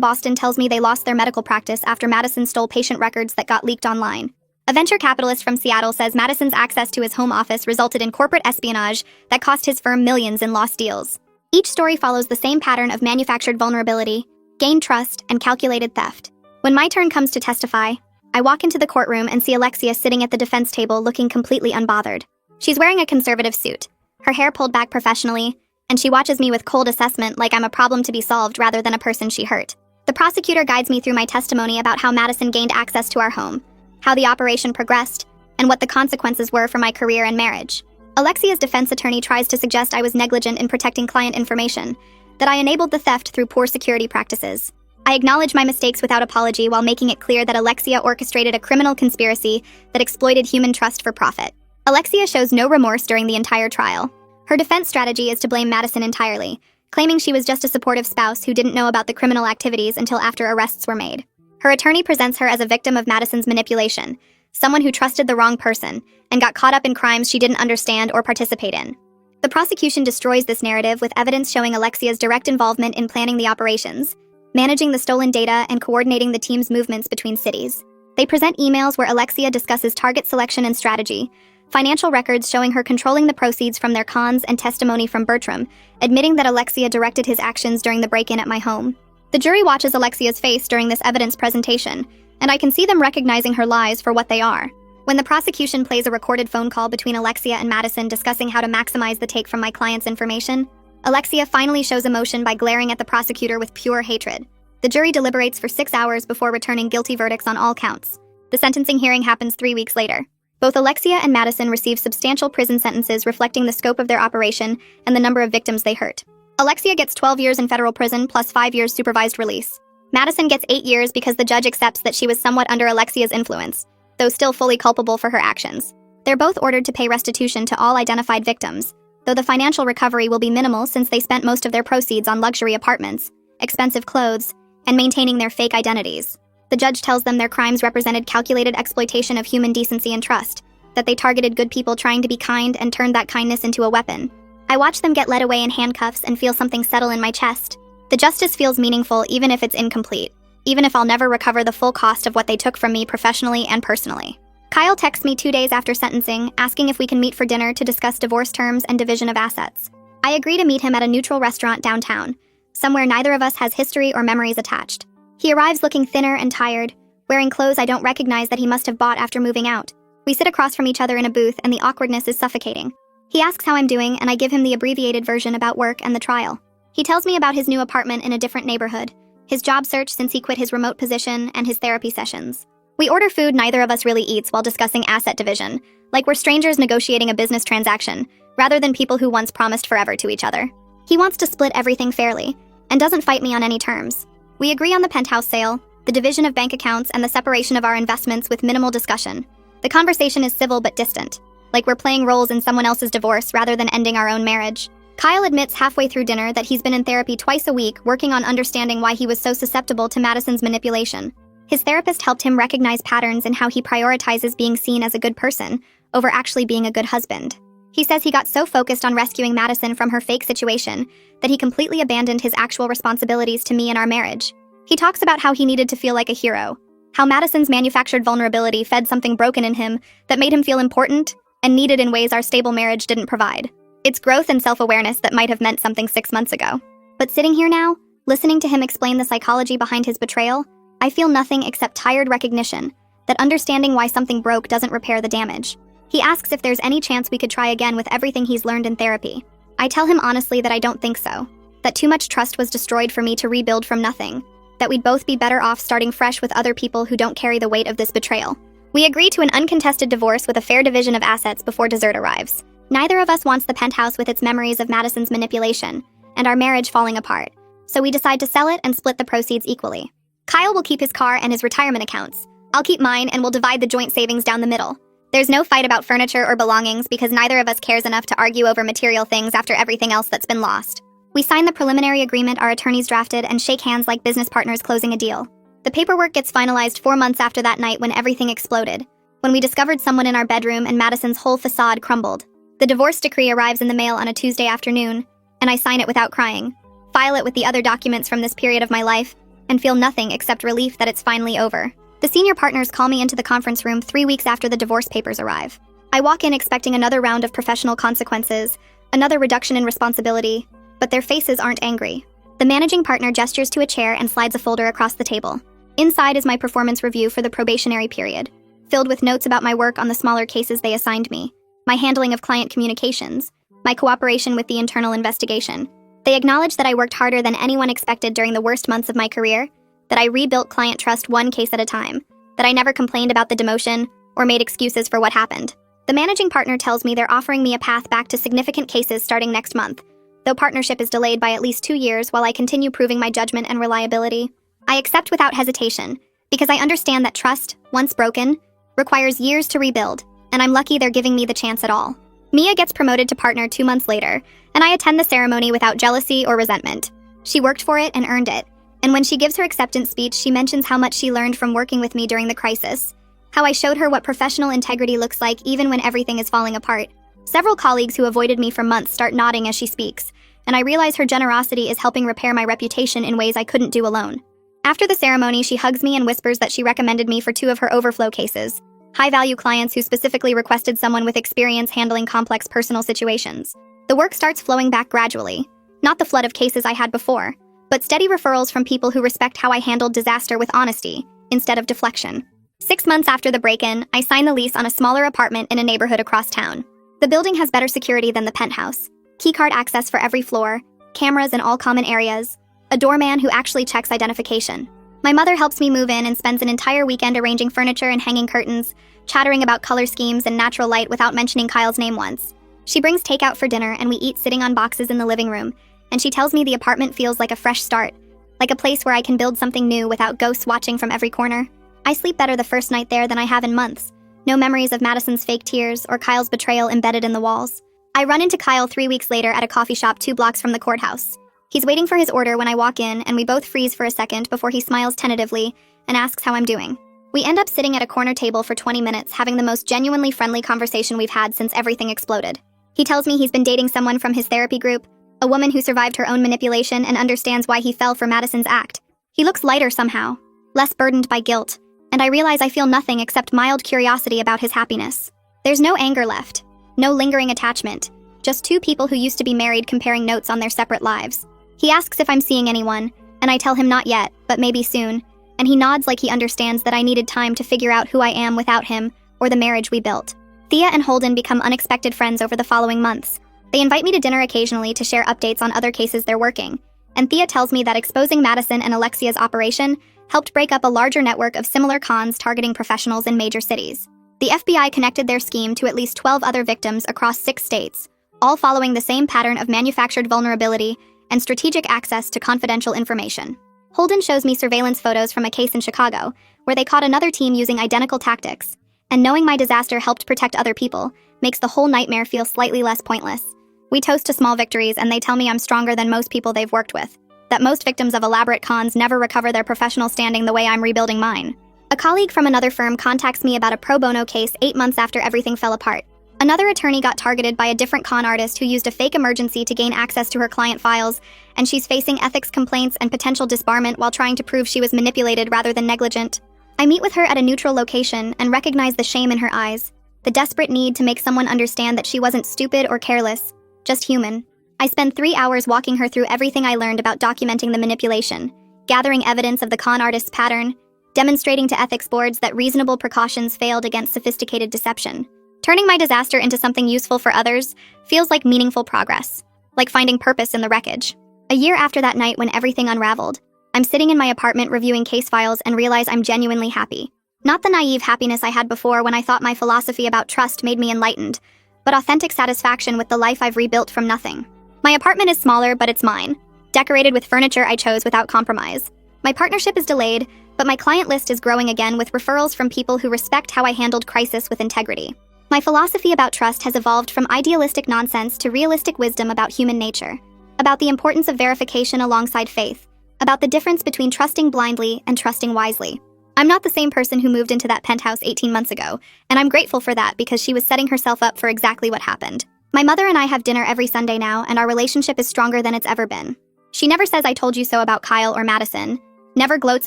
Speaker 1: Boston tells me they lost their medical practice after Madison stole patient records that got leaked online. A venture capitalist from Seattle says Madison's access to his home office resulted in corporate espionage that cost his firm millions in lost deals. Each story follows the same pattern of manufactured vulnerability, gained trust, and calculated theft. When my turn comes to testify, I walk into the courtroom and see Alexia sitting at the defense table looking completely unbothered. She's wearing a conservative suit, her hair pulled back professionally, and she watches me with cold assessment like I'm a problem to be solved rather than a person she hurt. The prosecutor guides me through my testimony about how Madison gained access to our home, how the operation progressed, and what the consequences were for my career and marriage. Alexia's defense attorney tries to suggest I was negligent in protecting client information, that I enabled the theft through poor security practices. I acknowledge my mistakes without apology while making it clear that Alexia orchestrated a criminal conspiracy that exploited human trust for profit. Alexia shows no remorse during the entire trial. Her defense strategy is to blame Madison entirely, claiming she was just a supportive spouse who didn't know about the criminal activities until after arrests were made. Her attorney presents her as a victim of Madison's manipulation, someone who trusted the wrong person and got caught up in crimes she didn't understand or participate in. The prosecution destroys this narrative with evidence showing Alexia's direct involvement in planning the operations, managing the stolen data, and coordinating the team's movements between cities. They present emails where Alexia discusses target selection and strategy, financial records showing her controlling the proceeds from their cons, and testimony from Bertram, admitting that Alexia directed his actions during the break-in at my home. The jury watches Alexia's face during this evidence presentation, and I can see them recognizing her lies for what they are. When the prosecution plays a recorded phone call between Alexia and Madison discussing how to maximize the take from my client's information, Alexia finally shows emotion by glaring at the prosecutor with pure hatred. The jury deliberates for 6 hours before returning guilty verdicts on all counts. The sentencing hearing happens 3 weeks later. Both Alexia and Madison receive substantial prison sentences reflecting the scope of their operation and the number of victims they hurt. Alexia gets 12 years in federal prison plus 5 years supervised release. Madison gets 8 years because the judge accepts that she was somewhat under Alexia's influence, though still fully culpable for her actions. They're both ordered to pay restitution to all identified victims, though the financial recovery will be minimal since they spent most of their proceeds on luxury apartments, expensive clothes, and maintaining their fake identities. The judge tells them their crimes represented calculated exploitation of human decency and trust, that they targeted good people trying to be kind and turned that kindness into a weapon. I watch them get led away in handcuffs and feel something settle in my chest. The justice feels meaningful even if it's incomplete, even if I'll never recover the full cost of what they took from me professionally and personally. Kyle texts me 2 days after sentencing, asking if we can meet for dinner to discuss divorce terms and division of assets. I agree to meet him at a neutral restaurant downtown, somewhere neither of us has history or memories attached. He arrives looking thinner and tired, wearing clothes I don't recognize that he must have bought after moving out. We sit across from each other in a booth and the awkwardness is suffocating. He asks how I'm doing and I give him the abbreviated version about work and the trial. He tells me about his new apartment in a different neighborhood, his job search since he quit his remote position, and his therapy sessions. We order food neither of us really eats while discussing asset division, like we're strangers negotiating a business transaction, rather than people who once promised forever to each other. He wants to split everything fairly, and doesn't fight me on any terms. We agree on the penthouse sale, the division of bank accounts, and the separation of our investments with minimal discussion. The conversation is civil but distant, like we're playing roles in someone else's divorce rather than ending our own marriage. Kyle admits halfway through dinner that he's been in therapy twice a week working on understanding why he was so susceptible to Madison's manipulation. His therapist helped him recognize patterns in how he prioritizes being seen as a good person over actually being a good husband. He says he got so focused on rescuing Madison from her fake situation that he completely abandoned his actual responsibilities to me and our marriage. He talks about how he needed to feel like a hero, how Madison's manufactured vulnerability fed something broken in him that made him feel important and needed in ways our stable marriage didn't provide. It's growth and self-awareness that might have meant something 6 months ago. But sitting here now, listening to him explain the psychology behind his betrayal, I feel nothing except tired recognition that understanding why something broke doesn't repair the damage. He asks if there's any chance we could try again with everything he's learned in therapy. I tell him honestly that I don't think so, that too much trust was destroyed for me to rebuild from nothing, that we'd both be better off starting fresh with other people who don't carry the weight of this betrayal. We agree to an uncontested divorce with a fair division of assets before dessert arrives. Neither of us wants the penthouse with its memories of Madison's manipulation, and our marriage falling apart, so we decide to sell it and split the proceeds equally. Kyle will keep his car and his retirement accounts. I'll keep mine and we'll divide the joint savings down the middle. There's no fight about furniture or belongings because neither of us cares enough to argue over material things after everything else that's been lost. We sign the preliminary agreement our attorneys drafted and shake hands like business partners closing a deal. The paperwork gets finalized 4 months after that night when everything exploded, when we discovered someone in our bedroom and Madison's whole facade crumbled. The divorce decree arrives in the mail on a Tuesday afternoon, and I sign it without crying, file it with the other documents from this period of my life, and feel nothing except relief that it's finally over. The senior partners call me into the conference room 3 weeks after the divorce papers arrive. I walk in expecting another round of professional consequences, another reduction in responsibility, but their faces aren't angry. The managing partner gestures to a chair and slides a folder across the table. Inside is my performance review for the probationary period, filled with notes about my work on the smaller cases they assigned me, my handling of client communications, my cooperation with the internal investigation. They acknowledge that I worked harder than anyone expected during the worst months of my career, that I rebuilt client trust one case at a time, that I never complained about the demotion or made excuses for what happened. The managing partner tells me they're offering me a path back to significant cases starting next month, though partnership is delayed by at least 2 years while I continue proving my judgment and reliability. I accept without hesitation, because I understand that trust, once broken, requires years to rebuild, and I'm lucky they're giving me the chance at all. Mia gets promoted to partner 2 months later, and I attend the ceremony without jealousy or resentment. She worked for it and earned it. And when she gives her acceptance speech, she mentions how much she learned from working with me during the crisis, how I showed her what professional integrity looks like even when everything is falling apart. Several colleagues who avoided me for months start nodding as she speaks, and I realize her generosity is helping repair my reputation in ways I couldn't do alone. After the ceremony, she hugs me and whispers that she recommended me for 2 of her overflow cases, high-value clients who specifically requested someone with experience handling complex personal situations. The work starts flowing back gradually, not the flood of cases I had before, but steady referrals from people who respect how I handled disaster with honesty, instead of deflection. 6 months after the break-in, I sign the lease on a smaller apartment in a neighborhood across town. The building has better security than the penthouse, keycard access for every floor, cameras in all common areas, a doorman who actually checks identification. My mother helps me move in and spends an entire weekend arranging furniture and hanging curtains, chattering about color schemes and natural light without mentioning Kyle's name once. She brings takeout for dinner and we eat sitting on boxes in the living room, and she tells me the apartment feels like a fresh start, like a place where I can build something new without ghosts watching from every corner. I sleep better the first night there than I have in months. No memories of Madison's fake tears or Kyle's betrayal embedded in the walls. I run into Kyle 3 weeks later at a coffee shop 2 blocks from the courthouse. He's waiting for his order when I walk in, and we both freeze for a second before he smiles tentatively and asks how I'm doing. We end up sitting at a corner table for 20 minutes having the most genuinely friendly conversation we've had since everything exploded. He tells me he's been dating someone from his therapy group, a woman who survived her own manipulation and understands why he fell for Madison's act. He looks lighter somehow, less burdened by guilt, and I realize I feel nothing except mild curiosity about his happiness. There's no anger left, no lingering attachment, just 2 people who used to be married comparing notes on their separate lives. He asks if I'm seeing anyone, and I tell him not yet, but maybe soon, and he nods like he understands that I needed time to figure out who I am without him or the marriage we built. Thea and Holden become unexpected friends over the following months. They invite me to dinner occasionally to share updates on other cases they're working, and Thea tells me that exposing Madison and Alexia's operation helped break up a larger network of similar cons targeting professionals in major cities. The FBI connected their scheme to at least 12 other victims across 6 states, all following the same pattern of manufactured vulnerability and strategic access to confidential information. Holden shows me surveillance photos from a case in Chicago, where they caught another team using identical tactics, and knowing my disaster helped protect other people makes the whole nightmare feel slightly less pointless. We toast to small victories, and they tell me I'm stronger than most people they've worked with, that most victims of elaborate cons never recover their professional standing the way I'm rebuilding mine. A colleague from another firm contacts me about a pro bono case 8 months after everything fell apart. Another attorney got targeted by a different con artist who used a fake emergency to gain access to her client files, and she's facing ethics complaints and potential disbarment while trying to prove she was manipulated rather than negligent. I meet with her at a neutral location and recognize the shame in her eyes, the desperate need to make someone understand that she wasn't stupid or careless, just human. I spend 3 hours walking her through everything I learned about documenting the manipulation, gathering evidence of the con artist's pattern, demonstrating to ethics boards that reasonable precautions failed against sophisticated deception, Turning my disaster into something useful for others feels like meaningful progress, like finding purpose in the wreckage. A year after that night when everything unraveled, I'm sitting in my apartment reviewing case files and realize I'm genuinely happy. Not the naive happiness I had before when I thought my philosophy about trust made me enlightened, but authentic satisfaction with the life I've rebuilt from nothing. My apartment is smaller, but it's mine, decorated with furniture I chose without compromise. My partnership is delayed, but my client list is growing again with referrals from people who respect how I handled crisis with integrity. My philosophy about trust has evolved from idealistic nonsense to realistic wisdom about human nature, about the importance of verification alongside faith, about the difference between trusting blindly and trusting wisely. I'm not the same person who moved into that penthouse 18 months ago, and I'm grateful for that because she was setting herself up for exactly what happened. My mother and I have dinner every Sunday now, and our relationship is stronger than it's ever been. She never says I told you so about Kyle or Madison, never gloats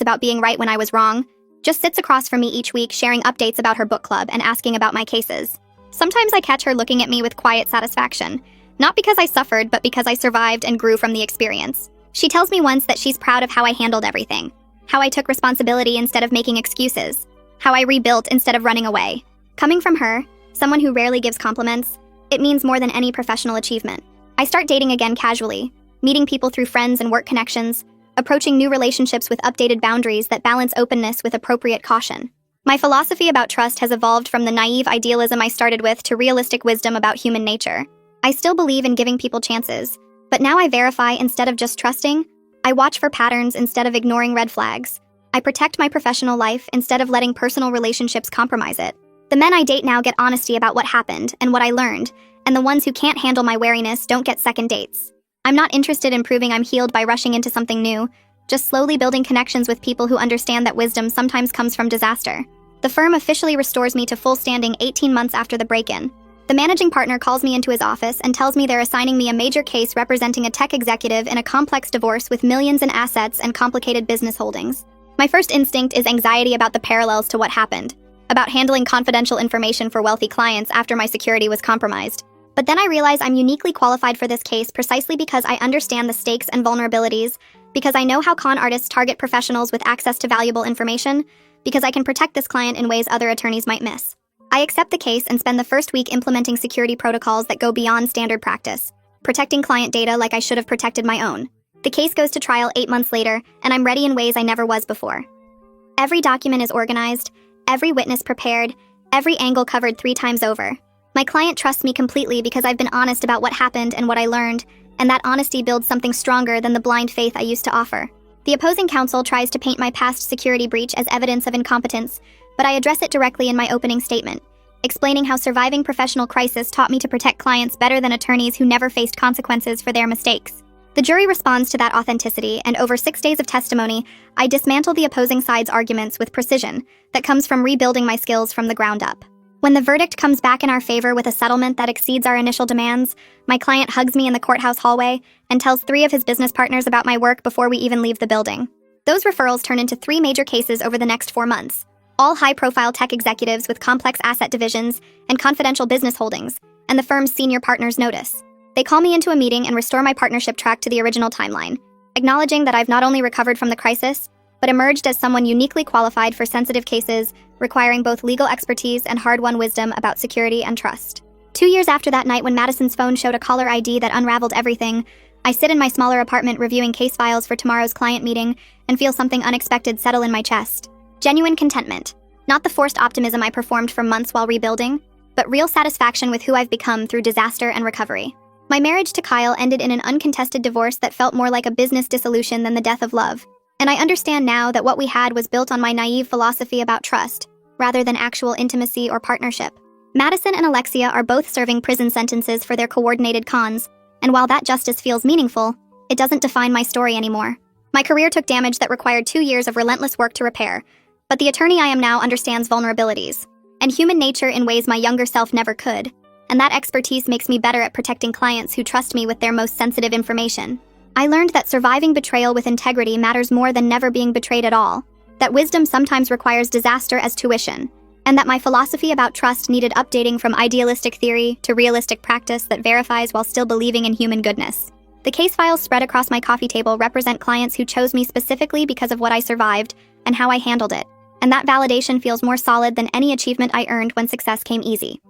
Speaker 1: about being right when I was wrong, just sits across from me each week sharing updates about her book club and asking about my cases. Sometimes I catch her looking at me with quiet satisfaction, not because I suffered, but because I survived and grew from the experience. She tells me once that she's proud of how I handled everything, how I took responsibility instead of making excuses, how I rebuilt instead of running away. Coming from her, someone who rarely gives compliments, it means more than any professional achievement. I start dating again casually, meeting people through friends and work connections, approaching new relationships with updated boundaries that balance openness with appropriate caution. My philosophy about trust has evolved from the naive idealism I started with to realistic wisdom about human nature. I still believe in giving people chances, but now I verify instead of just trusting. I watch for patterns instead of ignoring red flags. I protect my professional life instead of letting personal relationships compromise it. The men I date now get honesty about what happened and what I learned, and the ones who can't handle my wariness don't get second dates. I'm not interested in proving I'm healed by rushing into something new, just slowly building connections with people who understand that wisdom sometimes comes from disaster. The firm officially restores me to full standing 18 months after the break-in. The managing partner calls me into his office and tells me they're assigning me a major case representing a tech executive in a complex divorce with millions in assets and complicated business holdings. My first instinct is anxiety about the parallels to what happened, about handling confidential information for wealthy clients after my security was compromised. But then I realize I'm uniquely qualified for this case precisely because I understand the stakes and vulnerabilities, because I know how con artists target professionals with access to valuable information, because I can protect this client in ways other attorneys might miss. I accept the case and spend the first week implementing security protocols that go beyond standard practice, protecting client data like I should have protected my own. The case goes to trial 8 months later, and I'm ready in ways I never was before. Every document is organized, every witness prepared, every angle covered 3 times over. My client trusts me completely because I've been honest about what happened and what I learned, and that honesty builds something stronger than the blind faith I used to offer. The opposing counsel tries to paint my past security breach as evidence of incompetence, but I address it directly in my opening statement, explaining how surviving professional crisis taught me to protect clients better than attorneys who never faced consequences for their mistakes. The jury responds to that authenticity, and over 6 days of testimony, I dismantle the opposing side's arguments with precision that comes from rebuilding my skills from the ground up. When the verdict comes back in our favor with a settlement that exceeds our initial demands, my client hugs me in the courthouse hallway and tells 3 of his business partners about my work before we even leave the building. Those referrals turn into 3 major cases over the next 4 months, all high-profile tech executives with complex asset divisions and confidential business holdings, and the firm's senior partners notice. They call me into a meeting and restore my partnership track to the original timeline, acknowledging that I've not only recovered from the crisis, but emerged as someone uniquely qualified for sensitive cases requiring both legal expertise and hard-won wisdom about security and trust. 2 years after that night when Madison's phone showed a caller ID that unraveled everything, I sit in my smaller apartment reviewing case files for tomorrow's client meeting and feel something unexpected settle in my chest. Genuine contentment. Not the forced optimism I performed for months while rebuilding, but real satisfaction with who I've become through disaster and recovery. My marriage to Kyle ended in an uncontested divorce that felt more like a business dissolution than the death of love. And I understand now that what we had was built on my naive philosophy about trust, rather than actual intimacy or partnership. Madison and Alexia are both serving prison sentences for their coordinated cons, and while that justice feels meaningful, it doesn't define my story anymore. My career took damage that required 2 years of relentless work to repair, but the attorney I am now understands vulnerabilities and human nature in ways my younger self never could, and that expertise makes me better at protecting clients who trust me with their most sensitive information. I learned that surviving betrayal with integrity matters more than never being betrayed at all, that wisdom sometimes requires disaster as tuition, and that my philosophy about trust needed updating from idealistic theory to realistic practice that verifies while still believing in human goodness. The case files spread across my coffee table represent clients who chose me specifically because of what I survived and how I handled it, and that validation feels more solid than any achievement I earned when success came easy.